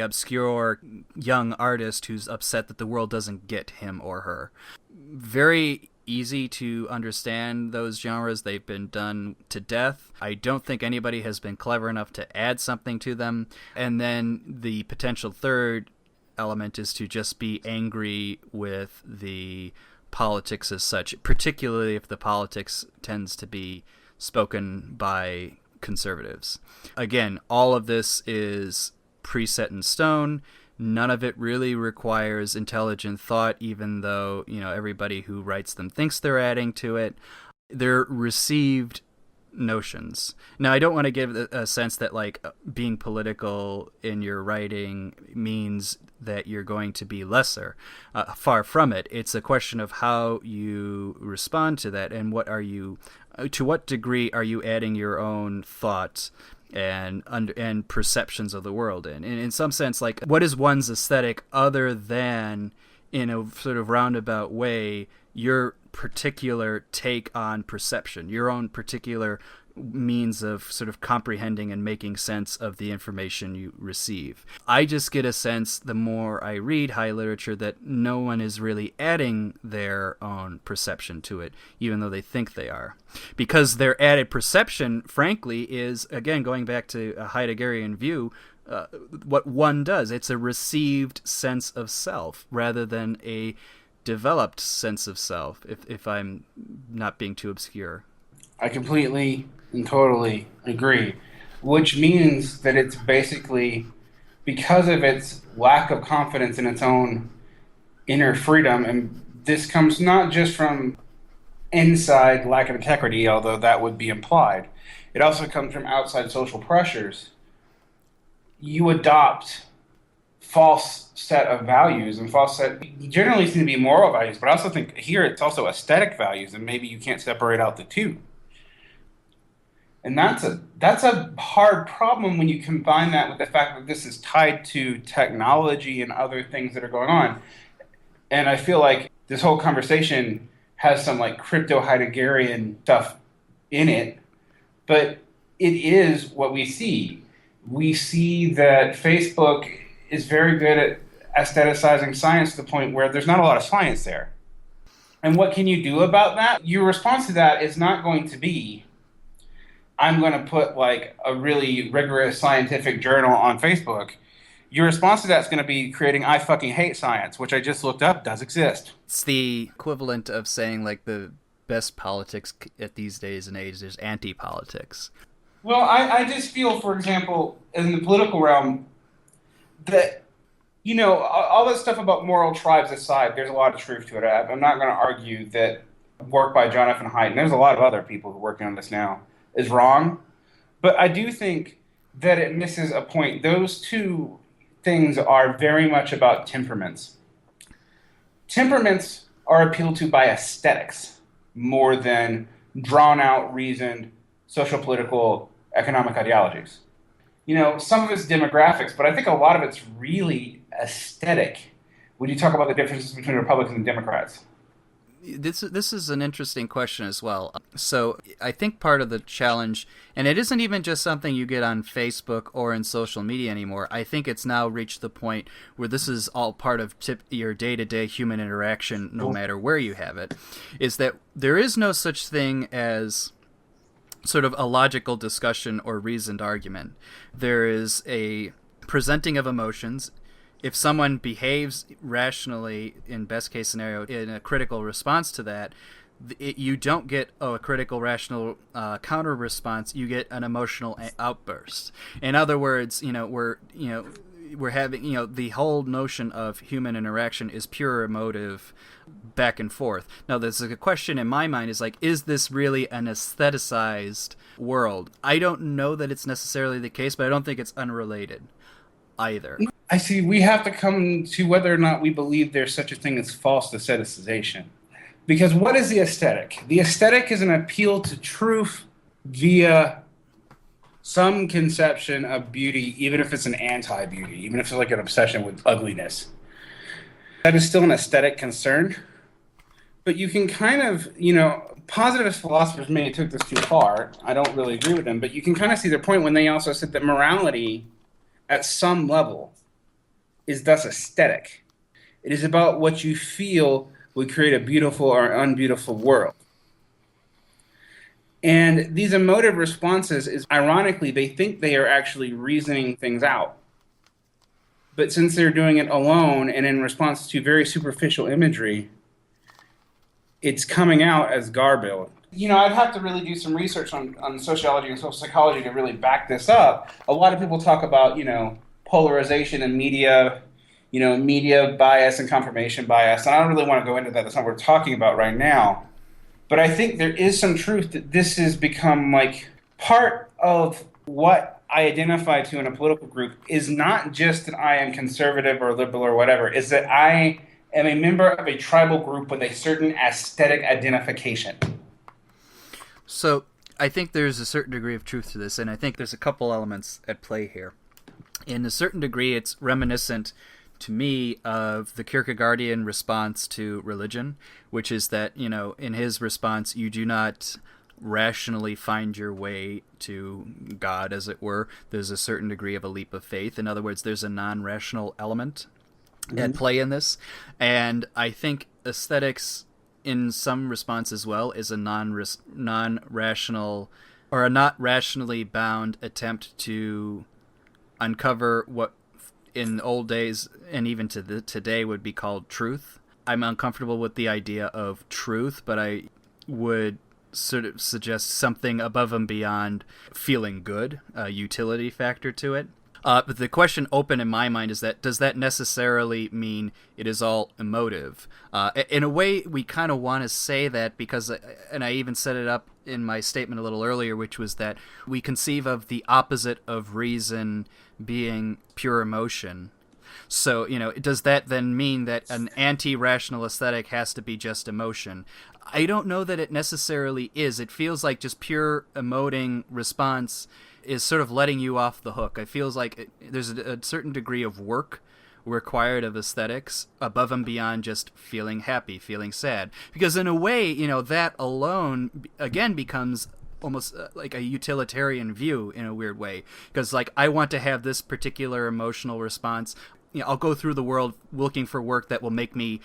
obscure young artist who's upset that the world doesn't get him or her. Very easy to understand those genres. They've been done to death. I don't think anybody has been clever enough to add something to them. And then the potential third element is to just be angry with the politics as such, particularly if the politics tends to be spoken by conservatives. Again, all of this is preset in stone. None of it really requires intelligent thought, even though everybody who writes them thinks they're adding to it. They're received notions. Now, I don't want to give a sense that like being political in your writing means that you're going to be lesser. Far from it. It's a question of how you respond to that, and to what degree are you adding your own thoughts and perceptions of the world in. And in some sense, like, what is one's aesthetic other than, in a sort of roundabout way, your particular take on perception, your own particular means of sort of comprehending and making sense of the information you receive. I just get a sense, the more I read high literature, that no one is really adding their own perception to it, even though they think they are. Because their added perception, frankly, is, again, going back to a Heideggerian view, what one does. It's a received sense of self rather than a developed sense of self, if I'm not being too obscure. I completely and totally agree, which means that it's basically because of its lack of confidence in its own inner freedom and this comes not just from inside lack of integrity, although that would be implied. It also comes from outside social pressures. You adopt false set of values and false set generally seem to be moral values, but I also think here it's also aesthetic values, and maybe you can't separate out the two. And that's a hard problem when you combine that with the fact that this is tied to technology and other things that are going on. And I feel like this whole conversation has some like crypto Heideggerian stuff in it, but it is what we see. We see that Facebook is very good at aestheticizing science to the point where there's not a lot of science there. And what can you do about that? Your response to that is not going to be, I'm going to put like a really rigorous scientific journal on Facebook. Your response to that is going to be creating I fucking hate science, which I just looked up does exist. It's the equivalent of saying like the best politics at these days and ages is anti-politics. Well, I just feel, for example, in the political realm, that, you know, all that stuff about moral tribes aside, there's a lot of truth to it. I'm not going to argue that work by Jonathan Haidt, and there's a lot of other people who are working on this now, is wrong. But I do think that it misses a point. Those two things are very much about temperaments. Temperaments are appealed to by aesthetics more than drawn out, reasoned, social, political, economic ideologies. You know, some of it's demographics, but I think a lot of it's really aesthetic when you talk about the differences between Republicans and Democrats. This is an interesting question as well. So I think part of the challenge, and it isn't even just something you get on Facebook or in social media anymore. I think it's now reached the point where this is all part of your day-to-day human interaction, no matter where you have it, is that there is no such thing as sort of a logical discussion or reasoned argument. There is a presenting of emotions. If someone behaves rationally, in best case scenario, in a critical response to that, you don't get a critical, rational counter response. You get an emotional outburst. In other words, we're having, the whole notion of human interaction is pure emotive back and forth. Now, there's a question in my mind is like, is this really an aestheticized world? I don't know that it's necessarily the case, but I don't think it's unrelated either. I see. We have to come to whether or not we believe there's such a thing as false aestheticization. Because what is the aesthetic? The aesthetic is an appeal to truth via some conception of beauty, even if it's an anti-beauty, even if it's like an obsession with ugliness. That is still an aesthetic concern. But you can kind of, positivist philosophers maybe took this too far. I don't really agree with them, but you can kind of see their point when they also said that morality, at some level, is thus aesthetic. It is about what you feel would create a beautiful or unbeautiful world. And these emotive responses is, ironically, they think they are actually reasoning things out. But since they're doing it alone and in response to very superficial imagery, it's coming out as garbled. I'd have to really do some research on sociology and social psychology to really back this up. A lot of people talk about, polarization in media, media bias and confirmation bias. And I don't really want to go into that. That's not what we're talking about right now. But I think there is some truth that this has become like part of what I identify to in a political group is not just that I am conservative or liberal or whatever, is that I am a member of a tribal group with a certain aesthetic identification. So I think there's a certain degree of truth to this, and I think there's a couple elements at play here. In a certain degree, it's reminiscent to me of the Kierkegaardian response to religion, which is that, in his response, you do not rationally find your way to God, as it were. There's a certain degree of a leap of faith. In other words, there's a non-rational element at play in this. And I think aesthetics, in some response as well, is a non-rational or a not rationally bound attempt to uncover what in old days and even to today would be called truth. I'm uncomfortable with the idea of truth, but I would sort of suggest something above and beyond feeling good, a utility factor to it. But the question open in my mind is that does that necessarily mean it is all emotive? In a way, we kind of want to say that because, and I even set it up in my statement a little earlier, which was that we conceive of the opposite of reason being pure emotion. So, does that then mean that an anti-rational aesthetic has to be just emotion? I don't know that it necessarily is. It feels like just pure emoting response is sort of letting you off the hook. It feels like there's a certain degree of work required of aesthetics above and beyond just feeling happy, feeling sad. Because in a way, that alone, again, becomes almost like a utilitarian view in a weird way. Because, like, I want to have this particular emotional response. I'll go through the world looking for work that will make me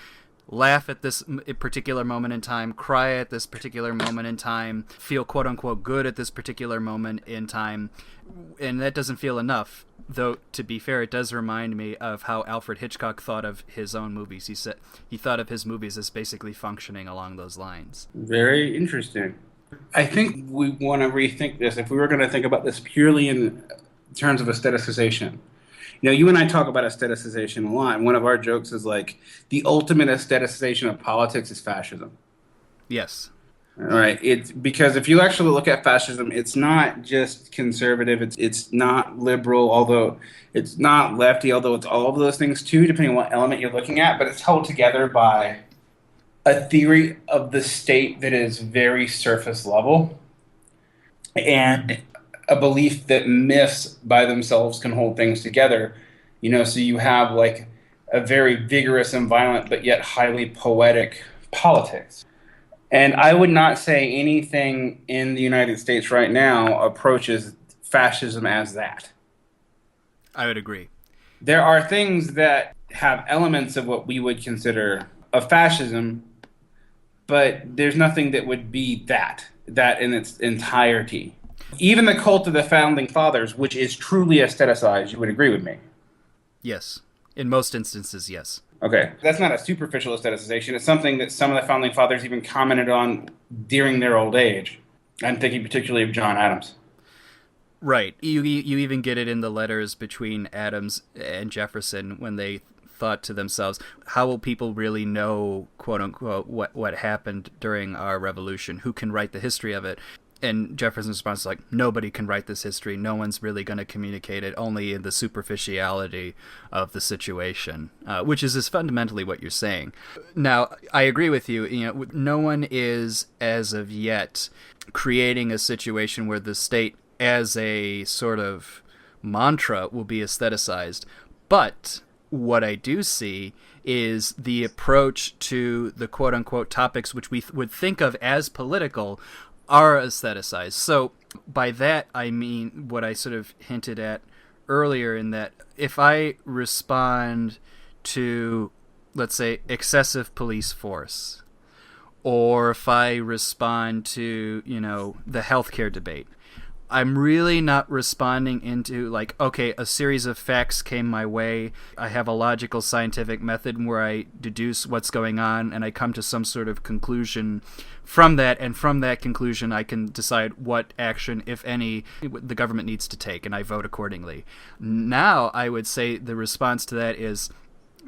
laugh at this particular moment in time, cry at this particular moment in time, feel quote-unquote good at this particular moment in time, and that doesn't feel enough. Though, to be fair, it does remind me of how Alfred Hitchcock thought of his own movies. He said he thought of his movies as basically functioning along those lines. Very interesting. I think we want to rethink this. If we were going to think about this purely in terms of aestheticization, you and I talk about aestheticization a lot, and one of our jokes is like the ultimate aestheticization of politics is fascism. Yes. All right. It's because if you actually look at fascism, it's not just conservative. It's not liberal, although it's not lefty, although it's all of those things too, depending on what element you're looking at. But it's held together by a theory of the state that is very surface level, and a belief that myths by themselves can hold things together. So you have like a very vigorous and violent, but yet highly poetic politics. And I would not say anything in the United States right now approaches fascism as that. I would agree. There are things that have elements of what we would consider a fascism, but there's nothing that would be that in its entirety. Even the cult of the Founding Fathers, which is truly aestheticized, you would agree with me? Yes. In most instances, yes. Okay. That's not a superficial aestheticization. It's something that some of the Founding Fathers even commented on during their old age. I'm thinking particularly of John Adams. Right. You even get it in the letters between Adams and Jefferson when they thought to themselves, how will people really know, quote unquote, what happened during our revolution? Who can write the history of it? And Jefferson's response is like, nobody can write this history. No one's really going to communicate it, only in the superficiality of the situation, which is fundamentally what you're saying. Now, I agree with you. No one is, as of yet, creating a situation where the state, as a sort of mantra, will be aestheticized. But what I do see is the approach to the quote-unquote topics which we would think of as political are aestheticized. So by that, I mean what I sort of hinted at earlier, in that if I respond to, let's say, excessive police force, or if I respond to, the healthcare debate, I'm really not responding into like, okay, a series of facts came my way. I have a logical scientific method where I deduce what's going on and I come to some sort of conclusion from that. And from that conclusion, I can decide what action, if any, the government needs to take, and I vote accordingly. Now, I would say the response to that is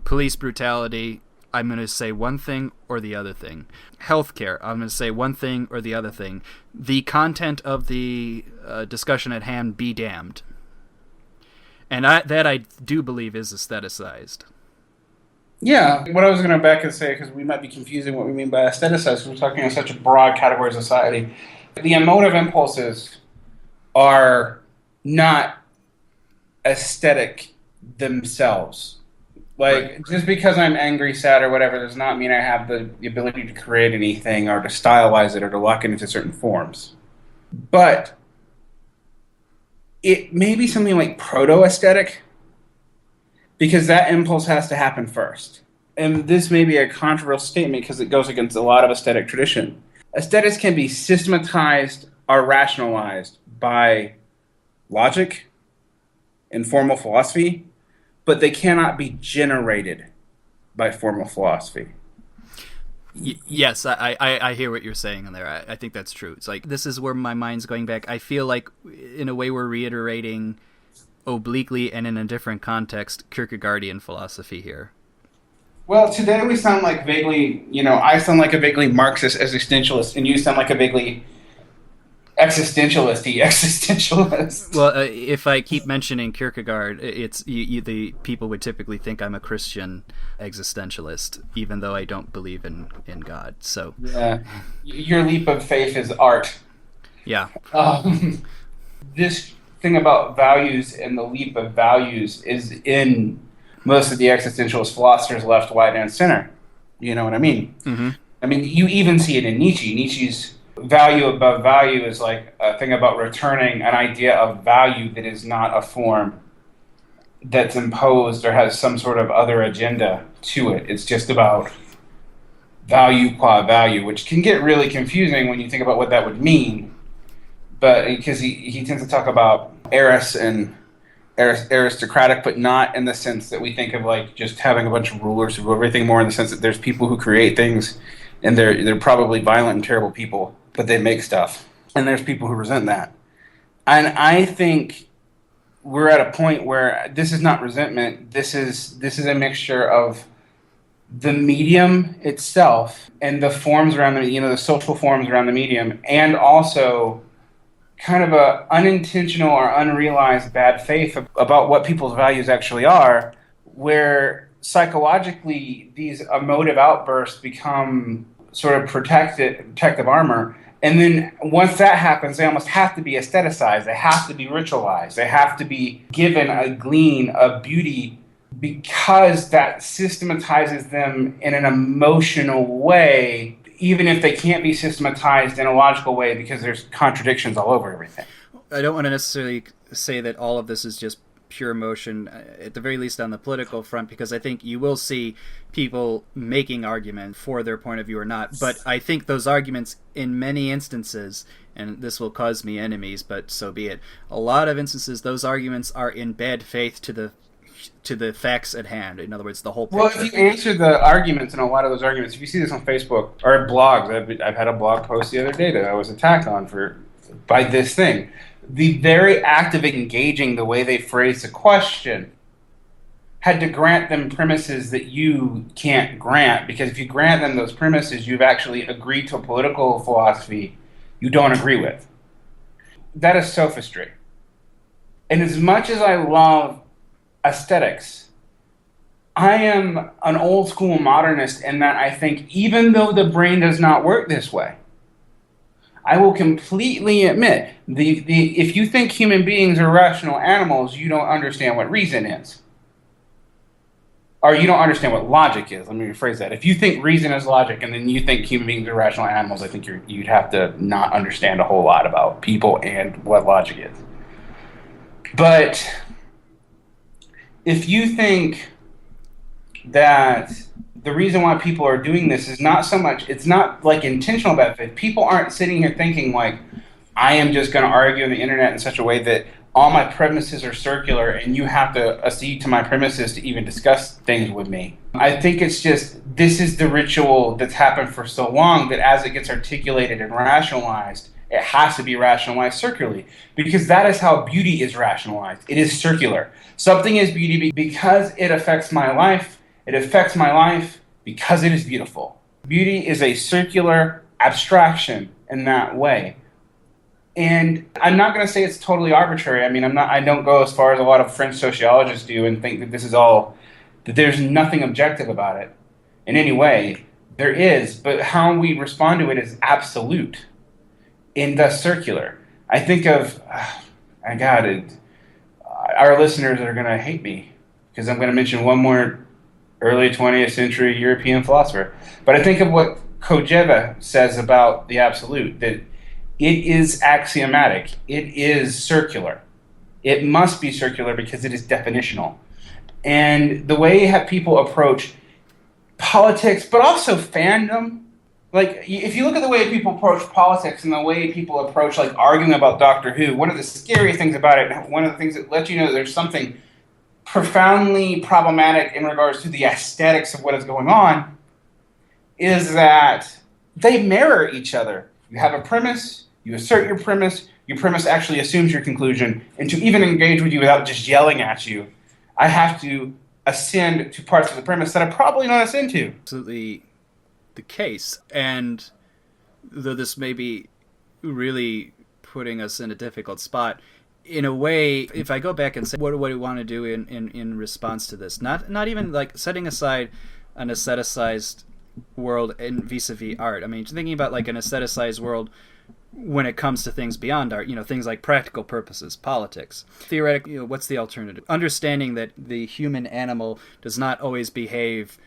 police brutality. I'm going to say one thing or the other thing. Healthcare, I'm going to say one thing or the other thing. The content of the discussion at hand be damned. And that I do believe is aestheticized. Yeah, what I was going to back and say, because we might be confusing what we mean by aestheticized, because we're talking in such a broad category of society. The emotive impulses are not aesthetic themselves. Like, right. Just because I'm angry, sad, or whatever does not mean I have the ability to create anything or to stylize it or to lock it into certain forms. But it may be something like proto-aesthetic, because that impulse has to happen first. And this may be a controversial statement because it goes against a lot of aesthetic tradition. Aesthetics can be systematized or rationalized by logic and formal philosophy, but they cannot be generated by formal philosophy. Yes, I hear what you're saying in there. I think that's true. It's like, this is where my mind's going back. I feel like, in a way, we're reiterating obliquely and in a different context, Kierkegaardian philosophy here. Well, today we sound like vaguely, I sound like a vaguely Marxist existentialist, and you sound like a vaguely existentialist. Well, if I keep mentioning Kierkegaard, it's the people would typically think I'm a Christian existentialist, even though I don't believe in God. So Yeah, your leap of faith is art. Yeah. This thing about values and the leap of values is in most of the existentialist philosophers, left, right, and center. You know what I mean? Mm-hmm. I mean, you even see it in Nietzsche. Nietzsche's value above value is like a thing about returning an idea of value that is not a form that's imposed or has some sort of other agenda to it. It's just about value qua value, which can get really confusing when you think about what that would mean. But because he tends to talk about eros and aristocratic, but not in the sense that we think of like just having a bunch of rulers who rule everything, more in the sense that there's people who create things and they're probably violent and terrible people, but they make stuff. And there's people who resent that. And I think we're at a point where this is not resentment. This is a mixture of the medium itself and the forms around the social forms around the medium, and also kind of a unintentional or unrealized bad faith about what people's values actually are, where psychologically these emotive outbursts become sort of protective armor. And then once that happens, they almost have to be aestheticized. They have to be ritualized. They have to be given a glean of beauty, because that systematizes them in an emotional way, even if they can't be systematized in a logical way, because there's contradictions all over everything. I don't want to necessarily say that all of this is just pure emotion, at the very least on the political front, because I think you will see people making arguments for their point of view or not. But I think those arguments, in many instances, and this will cause me enemies, but so be it, a lot of instances, those arguments are in bad faith to the facts at hand. In other words, the whole picture. Well, if you answer the arguments in a lot of those arguments, if you see this on Facebook or blogs, I've had a blog post the other day that I was attacked on by this thing. The very act of engaging the way they phrased the question had to grant them premises that you can't grant, because if you grant them those premises, you've actually agreed to a political philosophy you don't agree with. That is sophistry. And as much as I love aesthetics, I am an old school modernist in that I think even though the brain does not work this way, I will completely admit, if you think human beings are rational animals, you don't understand what reason is. Or you don't understand what logic is. Let me rephrase that. If you think reason is logic and then you think human beings are rational animals, I think you'd have to not understand a whole lot about people and what logic is. But if you think that the reason why people are doing this is not so much, it's not like intentional bad faith. People aren't sitting here thinking like, I am just going to argue on the internet in such a way that all my premises are circular and you have to accede to my premises to even discuss things with me. I think it's just, this is the ritual that's happened for so long that as it gets articulated and rationalized, it has to be rationalized circularly, because that is how beauty is rationalized. It is circular. Something is beauty because it affects my life. It affects my life because it is beautiful. Beauty is a circular abstraction in that way. And I'm not going to say it's totally arbitrary. I mean, I don't go as far as a lot of French sociologists do and think that this is all, that there's nothing objective about it in any way. There is, but how we respond to it is absolute and thus circular. I think of, our listeners are going to hate me because I'm going to mention one more early 20th century European philosopher. But I think of what Kojève says about the absolute, that it is axiomatic. It is circular. It must be circular because it is definitional. And the way people approach politics, but also fandom, like if you look at the way people approach politics and the way people approach like arguing about Doctor Who, one of the scary things about it, one of the things that lets you know that there's something profoundly problematic in regards to the aesthetics of what is going on, is that they mirror each other. You have a premise, you assert your premise, your premise actually assumes your conclusion, and to even engage with you without just yelling at you, I have to ascend to parts of the premise that I probably don't ascend to. Absolutely the case. And though this may be really putting us in a difficult spot, in a way, if I go back and say, what do I want to do in response to this? Not even like setting aside an aestheticized world and vis-a-vis art. I mean, thinking about like an aestheticized world when it comes to things beyond art, things like practical purposes, politics. Theoretically, what's the alternative? Understanding that the human animal does not always behave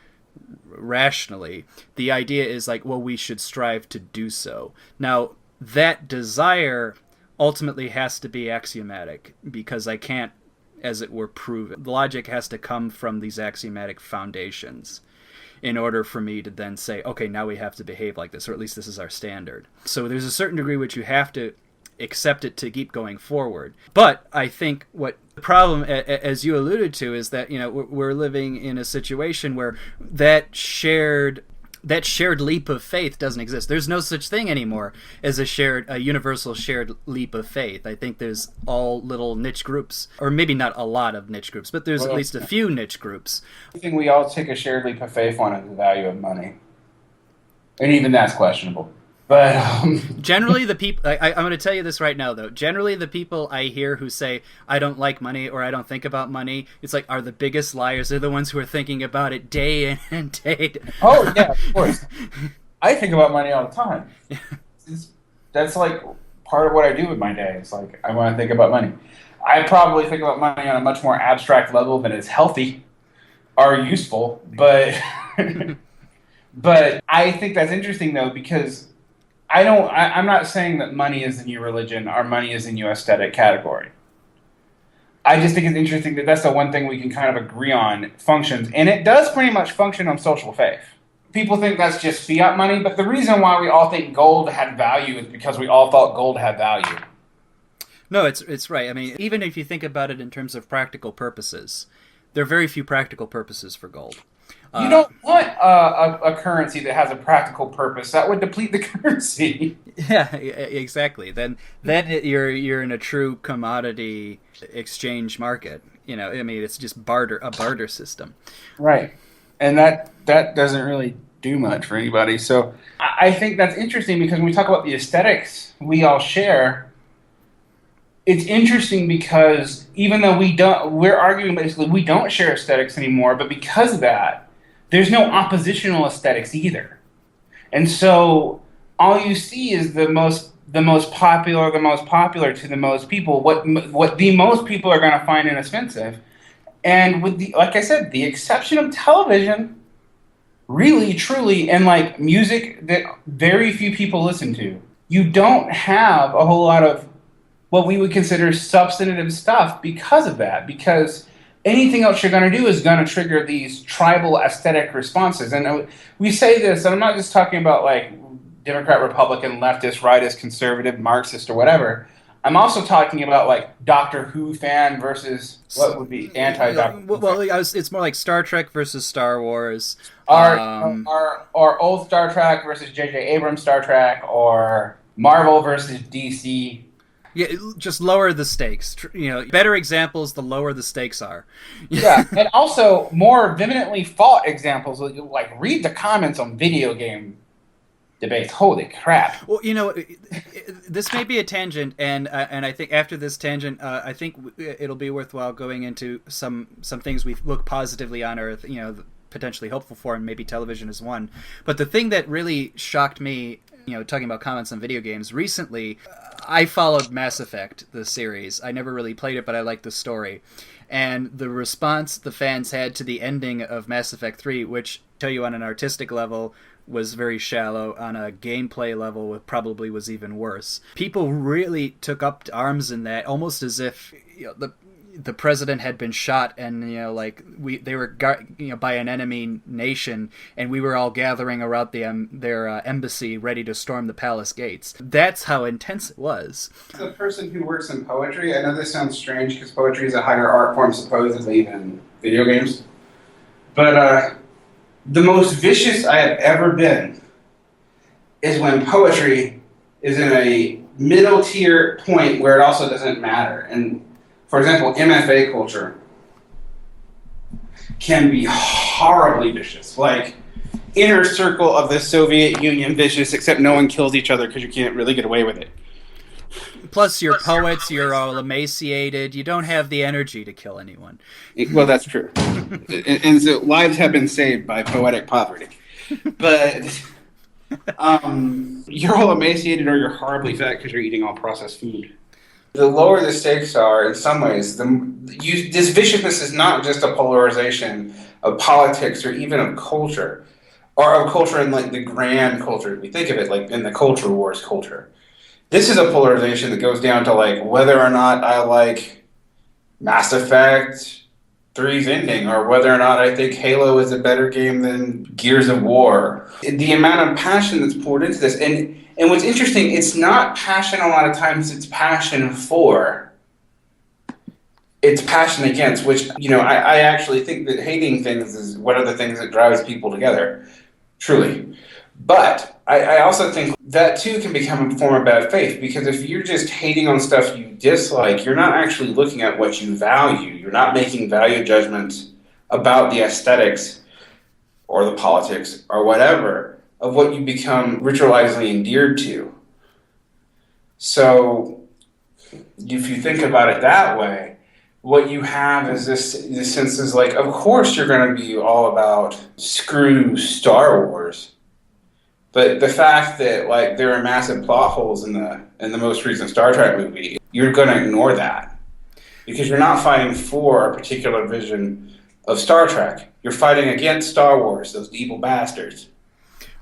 rationally. The idea is like, well, we should strive to do so. Now, that desire ultimately has to be axiomatic, because I can't, as it were, prove it. The logic has to come from these axiomatic foundations in order for me to then say, okay, now we have to behave like this, or at least this is our standard. So there's a certain degree which you have to accept it to keep going forward. But I think what the problem, as you alluded to, is that we're living in a situation where that shared leap of faith doesn't exist. There's no such thing anymore as a universal shared leap of faith. I think there's all little niche groups, or maybe not a lot of niche groups, but there's at least a few niche groups. I think we all take a shared leap of faith on is the value of money. And even that's questionable. But generally the people, I'm going to tell you this right now though, generally the people I hear who say I don't like money or I don't think about money, it's like, are the biggest liars. They're the ones who are thinking about it day in and day out. Oh yeah, of course. I think about money all the time. That's like part of what I do with my day. It's like I want to think about money. I probably think about money on a much more abstract level than is healthy or useful, but but I think that's interesting though, because I'm not saying that money is the new religion or money is the new aesthetic category. I just think it's interesting that that's the one thing we can kind of agree on functions. And it does pretty much function on social faith. People think that's just fiat money, but the reason why we all think gold had value is because we all thought gold had value. No, it's right. I mean, even if you think about it in terms of practical purposes, there are very few practical purposes for gold. You don't want a currency that has a practical purpose. That would deplete the currency. Yeah, exactly. Then you're in a true commodity exchange market. I mean, it's just a barter system. Right. And that doesn't really do much for anybody. So I think that's interesting, because when we talk about the aesthetics we all share, it's interesting because even though we're arguing basically we don't share aesthetics anymore, but because of that, there's no oppositional aesthetics either. And so all you see is the most popular to the most people, what the most people are going to find inexpensive. And with like I said, the exception of television, really, truly, and like music that very few people listen to, you don't have a whole lot of what we would consider substantive stuff because of that. Because anything else you're going to do is going to trigger these tribal aesthetic responses. And we say this, and I'm not just talking about like Democrat, Republican, leftist, rightist, conservative, Marxist, or whatever. I'm also talking about like Doctor Who fan versus what would be anti-Doctor Who. Well, it's more like Star Trek versus Star Wars. Or old Star Trek versus J.J. Abrams Star Trek, or Marvel versus DC. Yeah, just lower the stakes. Better examples, the lower the stakes are. Yeah, and also more vehemently fought examples. Like read the comments on video game debates. Holy crap! Well, this may be a tangent, and I think after this tangent, I think it'll be worthwhile going into some things we look positively on, or potentially hopeful for, and maybe television is one. But the thing that really shocked me, talking about comments on video games recently, I followed Mass Effect, the series. I never really played it, but I liked the story. And the response the fans had to the ending of Mass Effect 3, which, tell you on an artistic level, was very shallow. On a gameplay level, it probably was even worse. People really took up arms in that, almost as if the president had been shot, and they were by an enemy nation, and we were all gathering around their embassy, ready to storm the palace gates. That's how intense it was. As a person who works in poetry, I know this sounds strange because poetry is a higher art form supposedly than video games, but the most vicious I have ever been is when poetry is in a middle tier point where it also doesn't matter. And for example, MFA culture can be horribly vicious. Like inner circle of the Soviet Union vicious, except no one kills each other because you can't really get away with it. Plus, you're poets, you're all emaciated, you don't have the energy to kill anyone. Well, that's true. And so lives have been saved by poetic poverty. But you're all emaciated or you're horribly fat because you're eating all processed food. The lower the stakes are, in some ways, this viciousness is not just a polarization of politics or even of culture, or of culture in like the grand culture. We think of it like in the culture wars culture. This is a polarization that goes down to like whether or not I like Mass Effect 3's ending, or whether or not I think Halo is a better game than Gears of War. The amount of passion that's poured into this, and what's interesting, it's not passion a lot of times, it's passion for. It's passion against, which, I actually think that hating things is one of the things that drives people together, truly. But I also think that too can become a form of bad faith, because if you're just hating on stuff you dislike, you're not actually looking at what you value. You're not making value judgments about the aesthetics or the politics or whatever of what you become ritualizingly endeared to. So if you think about it that way, what you have is this sense is like, of course you're going to be all about screw Star Wars. But the fact that like there are massive plot holes in the most recent Star Trek movie, you're going to ignore that because you're not fighting for a particular vision of Star Trek. You're fighting against Star Wars, those evil bastards.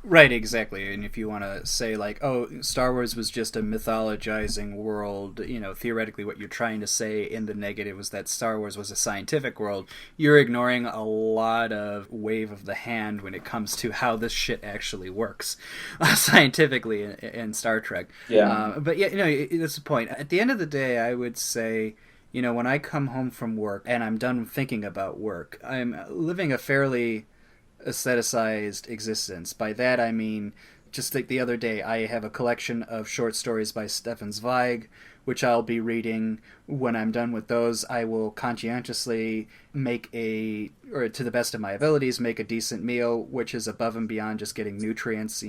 Right, exactly. And if you want to say like, oh, Star Wars was just a mythologizing world, theoretically what you're trying to say in the negative was that Star Wars was a scientific world, you're ignoring a lot of wave of the hand when it comes to how this shit actually works scientifically in Star Trek. Yeah. But yeah, that's the point. At the end of the day, I would say, when I come home from work and I'm done thinking about work, I'm living a fairly aestheticized existence. By that I mean, just like the other day, I have a collection of short stories by Stefan Zweig, which I'll be reading. When I'm done with those, I will conscientiously or to the best of my abilities, make a decent meal, which is above and beyond just getting nutrients,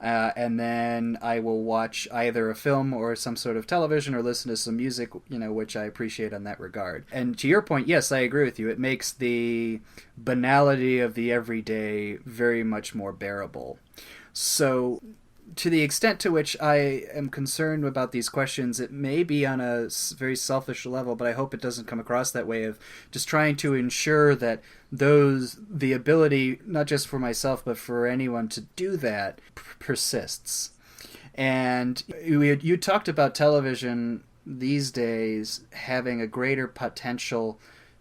and then I will watch either a film or some sort of television or listen to some music, which I appreciate on that regard. And to your point, yes, I agree with you. It makes the banality of the everyday very much more bearable. So to the extent to which I am concerned about these questions, it may be on a very selfish level, but I hope it doesn't come across that way, of just trying to ensure that the ability, not just for myself, but for anyone to do that, persists. And you talked about television these days having a greater potential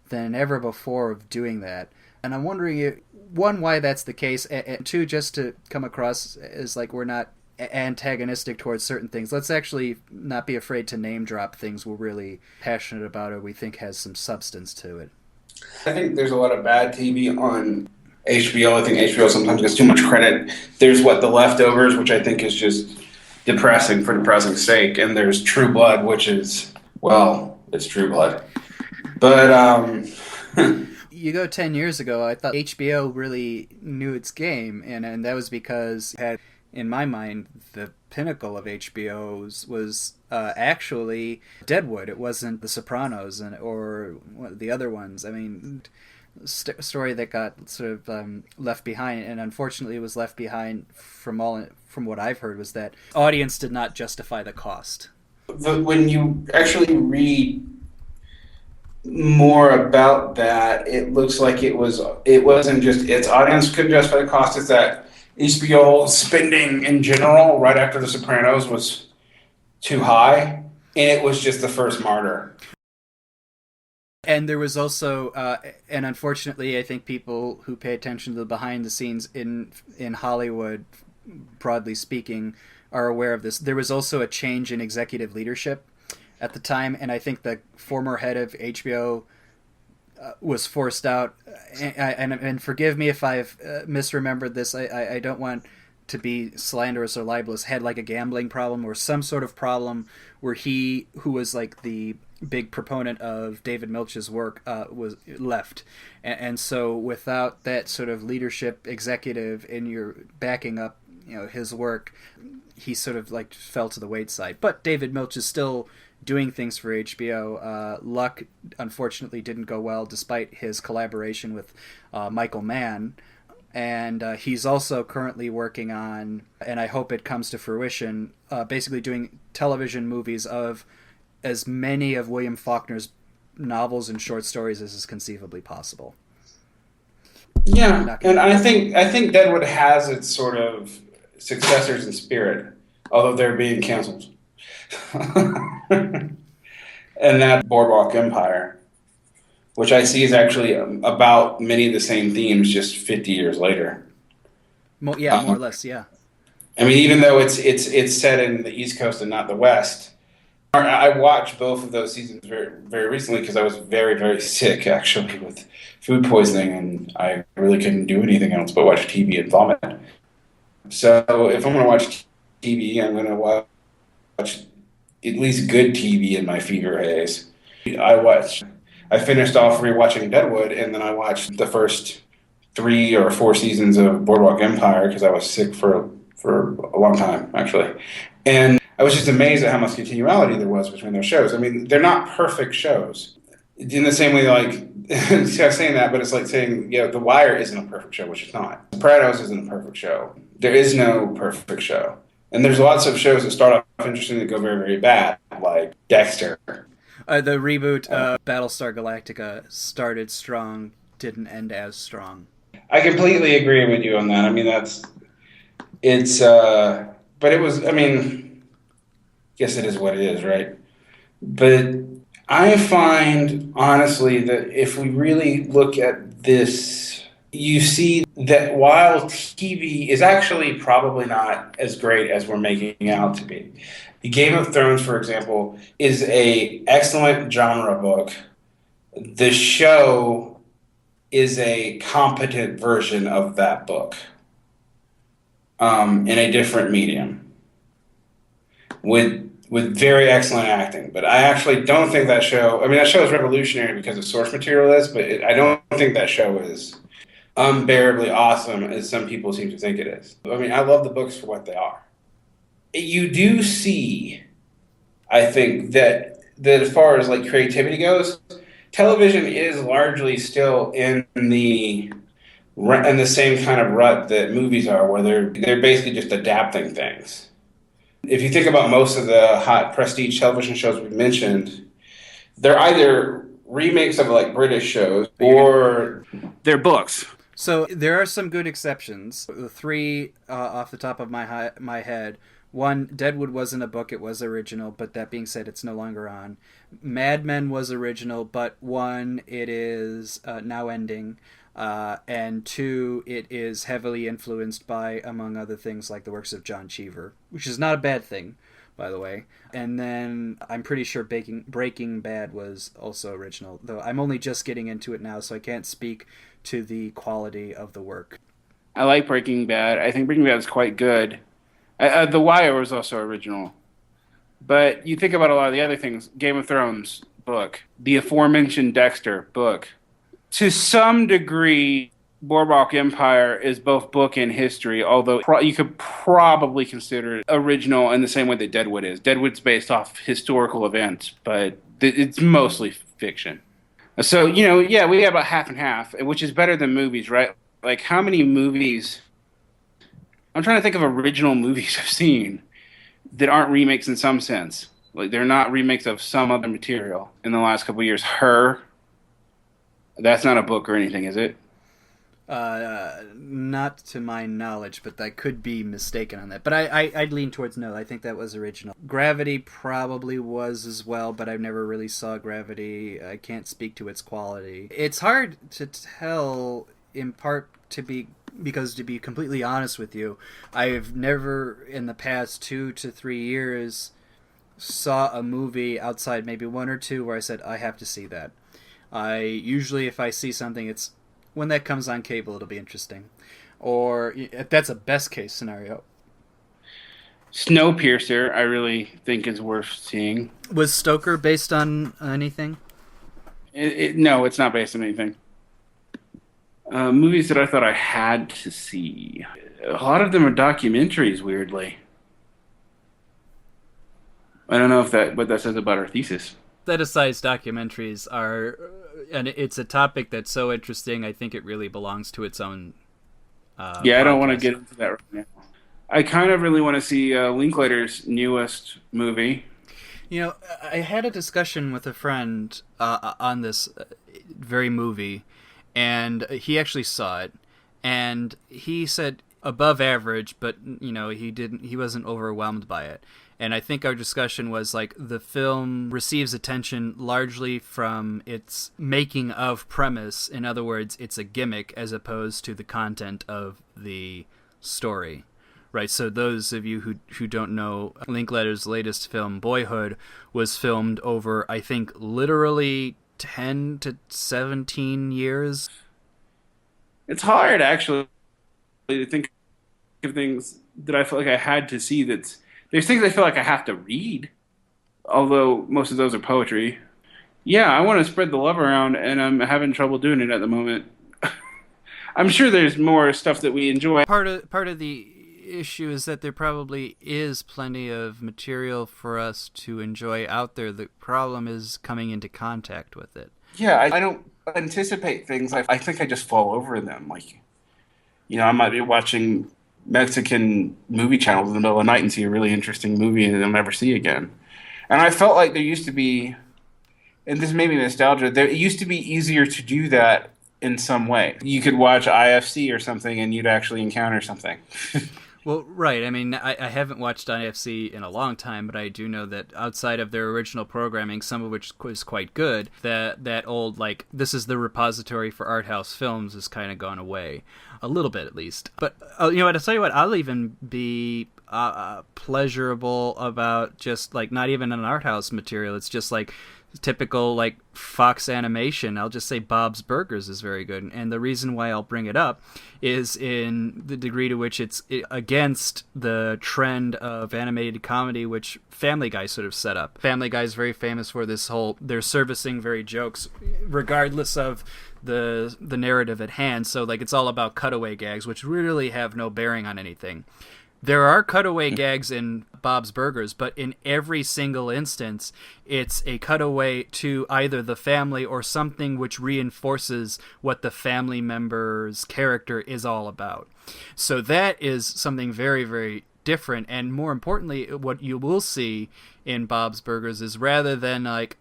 than ever before of doing that. And I'm wondering, one, why that's the case, and two, just to come across as like we're not antagonistic towards certain things. Let's actually not be afraid to name drop things we're really passionate about or we think has some substance to it. I think there's a lot of bad TV on HBO. I think HBO sometimes gets too much credit. There's The Leftovers, which I think is just depressing for depressing's sake. And there's True Blood, which is, well, it's True Blood. But, you go 10 years ago, I thought HBO really knew its game. And that was because it had, in my mind, the pinnacle of HBO's was actually Deadwood. It wasn't The Sopranos or the other ones. I mean, story that got sort of left behind, and unfortunately was left behind from what I've heard, was that audience did not justify the cost. When you actually read more about that, it looks like it wasn't just its audience couldn't justify the cost. It's that HBO spending in general right after The Sopranos was too high, and it was just the first martyr. And there was also, and unfortunately, I think people who pay attention to the behind the scenes in Hollywood, broadly speaking, are aware of this. There was also a change in executive leadership at the time, and I think the former head of HBO was forced out. And forgive me if I've misremembered this. I don't want to be slanderous or libelous, had like a gambling problem or some sort of problem where he, who was like the big proponent of David Milch's work, was left. And so without that sort of leadership executive in your backing up, his work, he sort of like fell to the wayside. But David Milch is still doing things for HBO. Luck, unfortunately, didn't go well despite his collaboration with Michael Mann. And he's also currently working on, and I hope it comes to fruition, basically doing television movies of as many of William Faulkner's novels and short stories as is conceivably possible. Yeah, and I think Deadwood has its sort of successors in spirit, although they're being canceled. And that Boardwalk Empire, which I see is actually about many of the same themes, just 50 years later. More or less, yeah. I mean, even though it's set in the East Coast and not the West, I watched both of those seasons very, very recently because I was very, very sick, actually, with food poisoning, and I really couldn't do anything else but watch TV and vomit. So if I'm going to watch TV, I'm going to watch at least good TV in my fever haze. I finished off rewatching Deadwood, and then I watched the first 3 or 4 seasons of Boardwalk Empire because I was sick for a long time, actually. And I was just amazed at how much continuality there was between those shows. I mean, they're not perfect shows. In the same way, like, instead of saying that, but it's like saying, The Wire isn't a perfect show, which it's not. Sopranos isn't a perfect show. There is no perfect show. And there's lots of shows that start off interesting that go very, very bad, like Dexter. The reboot of Battlestar Galactica started strong, didn't end as strong. I completely agree with you on that. I mean, but it was, I mean, guess it is what it is, right? But I find, honestly, that if we really look at this, you see that while TV is actually probably not as great as we're making out to be, Game of Thrones, for example, is an excellent genre book. The show is a competent version of that book in a different medium with very excellent acting. But I actually don't think that show, I mean, that show is revolutionary because the source material is, but I don't think that show is unbearably awesome as some people seem to think it is. I mean, I love the books for what they are. You do see, I think, that as far as like creativity goes, television is largely still in the same kind of rut that movies are, where they're basically just adapting things. If you think about most of the hot prestige television shows we've mentioned, they're either remakes of like British shows or they're books. So there are some good exceptions. The 3 off the top of my head. 1, Deadwood wasn't a book, it was original, but that being said, it's no longer on. Mad Men was original, but 1, it is now ending. And 2, it is heavily influenced by, among other things, like the works of John Cheever, which is not a bad thing, by the way. And then I'm pretty sure Breaking Bad was also original, though I'm only just getting into it now, so I can't speak to the quality of the work. I like Breaking Bad. I think Breaking Bad is quite good. The Wire was also original. But you think about a lot of the other things. Game of Thrones, book. The aforementioned Dexter, book. To some degree, Boardwalk Empire is both book and history, although you could probably consider it original in the same way that Deadwood is. Deadwood's based off historical events, but it's mostly fiction. So, we have about half and half, which is better than movies, right? Like, how many movies... I'm trying to think of original movies I've seen that aren't remakes in some sense. Like, they're not remakes of some other material in the last couple of years. Her... That's not a book or anything, is it? Not to my knowledge, but I could be mistaken on that. But I'd lean towards no. I think that was original. Gravity probably was as well, but I never really saw Gravity. I can't speak to its quality. It's hard to tell, in part because to be completely honest with you, I've never in the past 2 to 3 years saw a movie outside maybe 1 or 2 where I said, I have to see that. I usually, if I see something, it's when that comes on cable, it'll be interesting. or that's a best case scenario. Snowpiercer, I really think is worth seeing. Was Stoker based on anything? No, it's not based on anything. Movies that I thought I had to see. A lot of them are documentaries, weirdly. I don't know if that what that says about our thesis. Aestheticized documentaries are, and it's a topic that's so interesting. I think it really belongs to its own Yeah, I don't want to podcast. get into that right now. I kind of really want to see Linklater's newest movie. You know, I had a discussion with a friend on this very movie, and he actually saw it, and he said above average, but he wasn't overwhelmed by it. And I think our discussion was like the film receives attention largely from its making of premise. In other words, it's a gimmick as opposed to the content of the story. Right, so those of you who don't know, Linklater's latest film, Boyhood, was filmed over, I think, literally 10 to 17 years. It's hard actually to think of things that I feel like I had to see. There's things I feel like I have to read, although most of those are poetry. Yeah, I want to spread the love around, and I'm having trouble doing it at the moment. I'm sure there's more stuff that we enjoy. Part of the issue is that there probably is plenty of material for us to enjoy out there. The problem is coming into contact with it. Yeah, I don't anticipate things. I think I just fall over them. Like, I might be watching Mexican movie channels in the middle of the night and see a really interesting movie and I'll never see again. And I felt like there used to be, and this may be nostalgia, it used to be easier to do that in some way. You could watch IFC or something and you'd actually encounter something. Well, right. I mean, I haven't watched IFC in a long time, but I do know that outside of their original programming, some of which was quite good, that old, like, this is the repository for art house films has kind of gone away. A little bit, at least. But, you know what, I'll tell you what, I'll even be pleasurable about just, like, not even an art house material. It's just, like, typical like Fox animation. I'll just say Bob's Burgers is very good, and the reason why I'll bring it up is in the degree to which it's against the trend of animated comedy which Family Guy sort of set up. Family Guy is very famous for this whole they're servicing very jokes regardless of the narrative at hand. So like it's all about cutaway gags which really have no bearing on anything. There are cutaway gags in Bob's Burgers, but in every single instance, it's a cutaway to either the family or something which reinforces what the family member's character is all about. So that is something very, very different. And more importantly, what you will see in Bob's Burgers is rather than like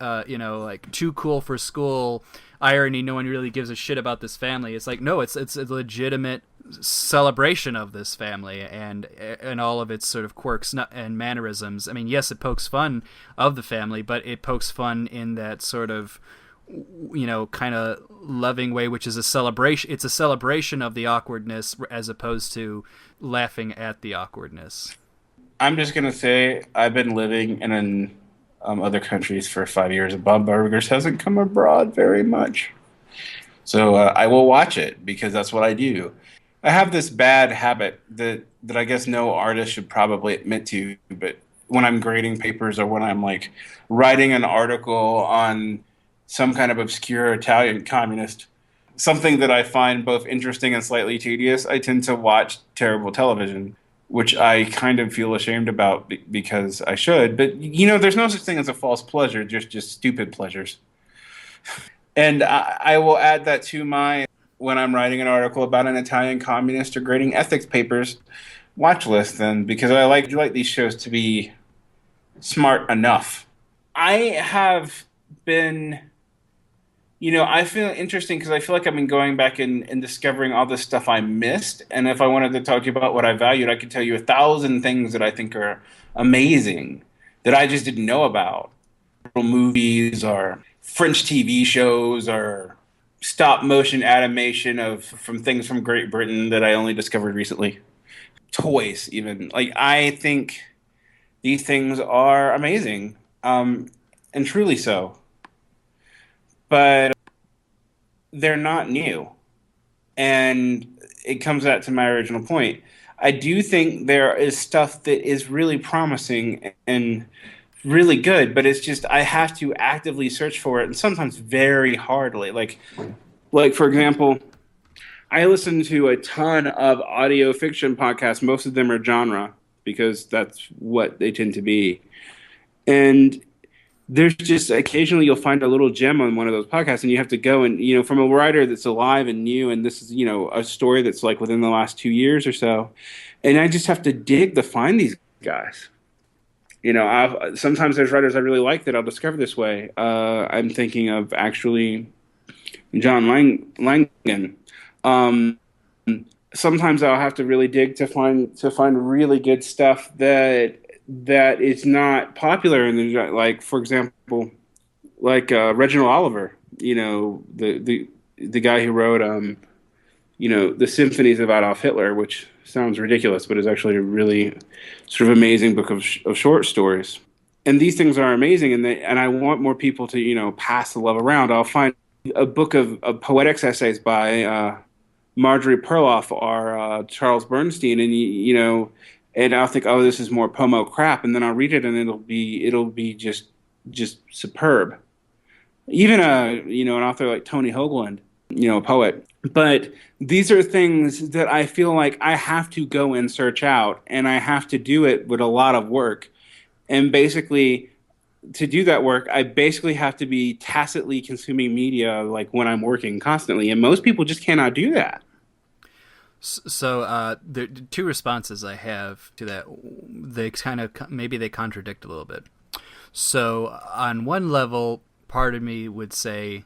too cool for school irony, no one really gives a shit about this family. It's like, no, it's a legitimate celebration of this family and all of its sort of quirks and mannerisms. I mean, yes, it pokes fun of the family, but it pokes fun in that sort of kind of loving way, which is a celebration. It's a celebration of the awkwardness as opposed to laughing at the awkwardness. I'm just gonna say I've been living in other countries for 5 years, and Bob Burgers hasn't come abroad very much. So I will watch it because that's what I do. I have this bad habit that I guess no artist should probably admit to, but when I'm grading papers or when I'm like writing an article on some kind of obscure Italian communist, something that I find both interesting and slightly tedious, I tend to watch terrible television, which I kind of feel ashamed about because I should. But there's no such thing as a false pleasure, just stupid pleasures. And I will add that to my when I'm writing an article about an Italian communist or grading ethics papers watch list then because I like these shows to be smart enough. I have been I feel interesting because I feel like I've been going back and discovering all this stuff I missed. And if I wanted to talk to you about what I valued, I could tell you 1,000 things that I think are amazing that I just didn't know about. Movies or French TV shows or stop motion animation from things from Great Britain that I only discovered recently. Toys, even. Like, I think these things are amazing, and truly so. But they're not new. And it comes out to my original point. I do think there is stuff that is really promising and really good, but it's just I have to actively search for it and sometimes very hardly. Like for example, I listen to a ton of audio fiction podcasts. Most of them are genre because that's what they tend to be. And there's just occasionally you'll find a little gem on one of those podcasts and you have to go and from a writer that's alive and new, and this is a story that's like within the last 2 years or so, and I just have to dig to find these guys. I've sometimes there's writers I really like that I'll discover this way. I'm thinking of actually John Langan. um, Sometimes I'll have to really dig to find really good stuff that is not popular in the, like for example, like Reginald Oliver, the guy who wrote the symphonies of Adolf Hitler, which sounds ridiculous, but is actually a really sort of amazing book of short stories. And these things are amazing, and I want more people to pass the love around. I'll find a book of poetics essays by Marjorie Perloff or Charles Bernstein, and and I'll think, oh, this is more pomo crap, and then I'll read it, and it'll be just superb. Even an author like Tony Hoagland, a poet. But these are things that I feel like I have to go and search out, and I have to do it with a lot of work. And basically, to do that work, I basically have to be tacitly consuming media like when I'm working constantly, and most people just cannot do that. So the two responses I have to that, they kind of maybe they contradict a little bit. So on one level, part of me would say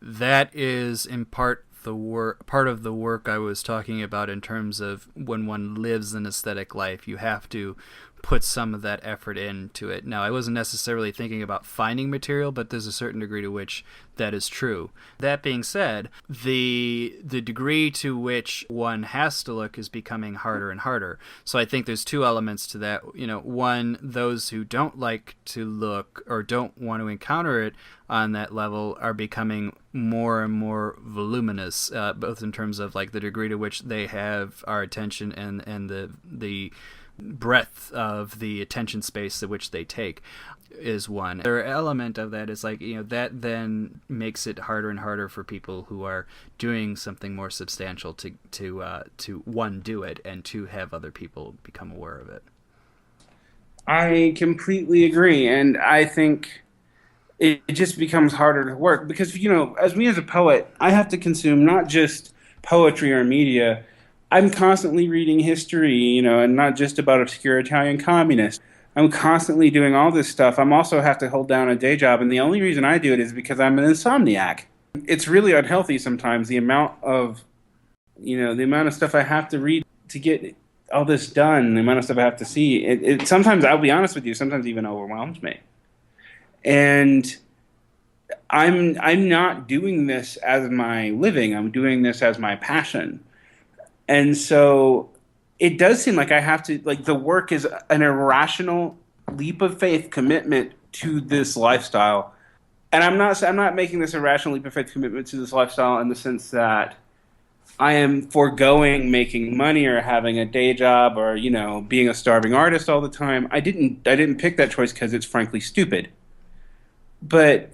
that is in part of the work I was talking about in terms of when one lives an aesthetic life, you have to put some of that effort into it. Now, I wasn't necessarily thinking about finding material, but there's a certain degree to which that is true. That being said, the degree to which one has to look is becoming harder and harder. So I think there's two elements to that. One, those who don't like to look or don't want to encounter it on that level are becoming more and more voluminous, both in terms of like the degree to which they have our attention and the breadth of the attention space to which they take is one. Their element of that is like, that then makes it harder and harder for people who are doing something more substantial to one, do it, and to have other people become aware of it. I completely agree, and I think it just becomes harder to work because as me as a poet, I have to consume not just poetry or media. I'm constantly reading history, and not just about obscure Italian communists. I'm constantly doing all this stuff. I'm also have to hold down a day job, and the only reason I do it is because I'm an insomniac. It's really unhealthy sometimes, the amount of stuff I have to read to get all this done, the amount of stuff I have to see. It sometimes, I'll be honest with you, sometimes even overwhelms me. And I'm not doing this as my living. I'm doing this as my passion. And so it does seem like I have to, like, the work is an irrational leap of faith commitment to this lifestyle. And I'm not making this irrational leap of faith commitment to this lifestyle in the sense that I am foregoing making money or having a day job or, being a starving artist all the time. I didn't pick that choice because it's frankly stupid. But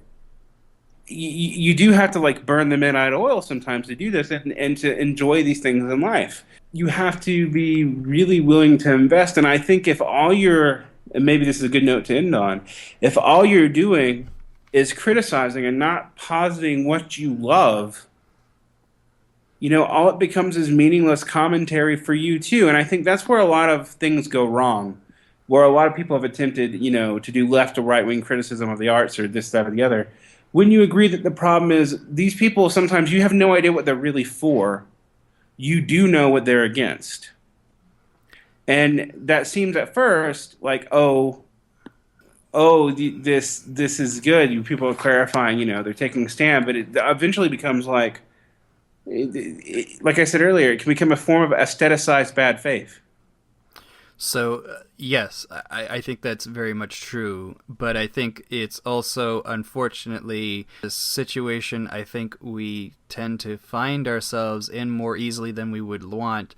you do have to like burn the midnight oil sometimes to do this and to enjoy these things in life. You have to be really willing to invest. And I think if all you're, and maybe this is a good note to end on, if all you're doing is criticizing and not positing what you love, all it becomes is meaningless commentary for you too. And I think that's where a lot of things go wrong, where a lot of people have attempted, to do left or right wing criticism of the arts or this, that, or the other. When you agree that the problem is these people, sometimes you have no idea what they're really for. You do know what they're against. And that seems at first like, this is good. People are clarifying, they're taking a stand, but it eventually becomes like, like I said earlier, it can become a form of aestheticized bad faith. So, yes, I think that's very much true. But I think it's also, unfortunately, a situation I think we tend to find ourselves in more easily than we would want,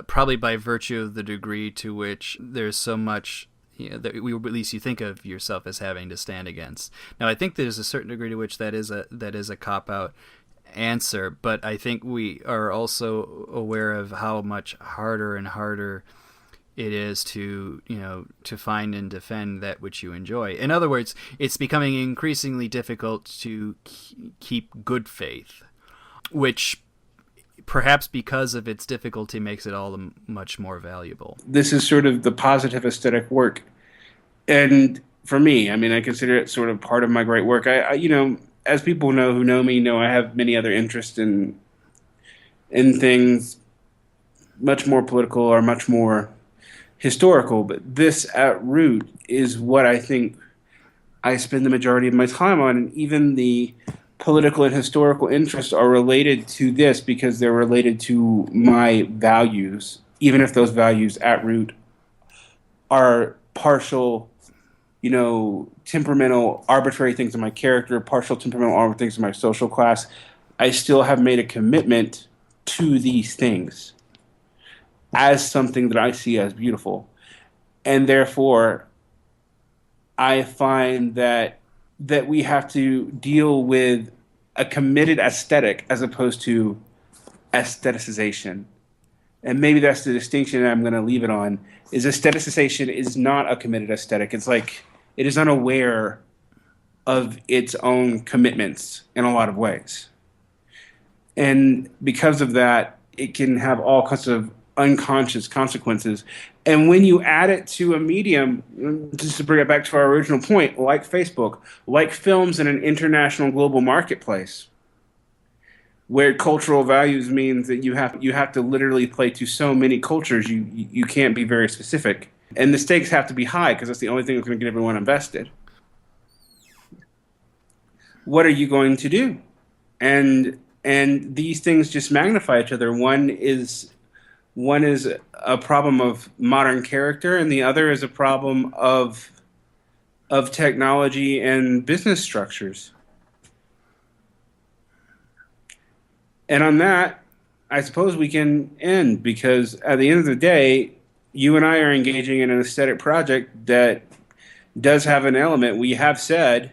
probably by virtue of the degree to which there's so much. That we, at least you think of yourself as having to stand against. Now, I think there's a certain degree to which that is a cop out answer, but I think we are also aware of how much harder and harder it is to to find and defend that which you enjoy. In other words, it's becoming increasingly difficult to keep good faith, which perhaps because of its difficulty makes it all the much more valuable. This is sort of the positive aesthetic work. And for me, I mean, I consider it sort of part of my great work. As people know who know me, know I have many other interests in things much more political or much more historical. But this at root is what I think I spend the majority of my time on. And even the political and historical interests are related to this because they're related to my values, even if those values at root are partial, temperamental, arbitrary things in my character, partial temperamental, arbitrary things in my social class. I still have made a commitment to these things as something that I see as beautiful. And therefore, I find that we have to deal with a committed aesthetic as opposed to aestheticization. And maybe that's the distinction I'm going to leave it on, is aestheticization is not a committed aesthetic. It's like it is unaware of its own commitments in a lot of ways. And because of that, it can have all kinds of unconscious consequences. And when you add it to a medium, just to bring it back to our original point, like Facebook, like films in an international global marketplace, where cultural values means that you have to literally play to so many cultures, you can't be very specific. And the stakes have to be high because that's the only thing that's going to get everyone invested. What are you going to do? And these things just magnify each other. One is a problem of modern character, and the other is a problem of technology and business structures. And on that, I suppose we can end, because at the end of the day, you and I are engaging in an aesthetic project that does have an element. We have said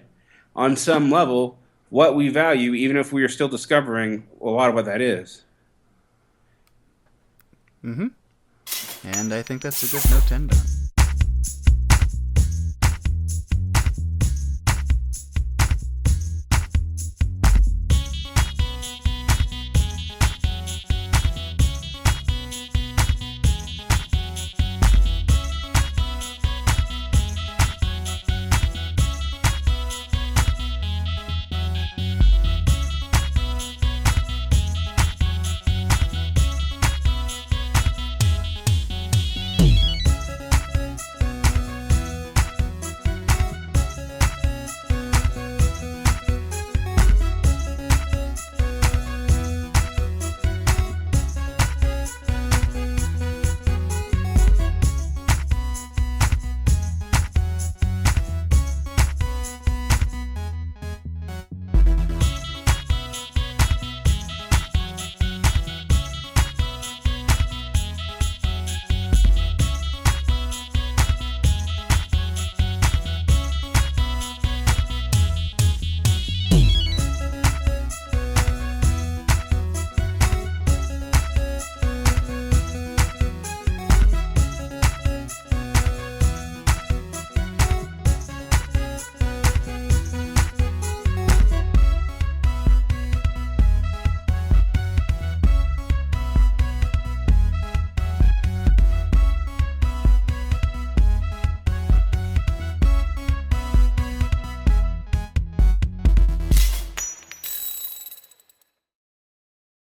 on some level what we value, even if we are still discovering a lot of what that is. Mm-hmm. And I think that's a good note to end on.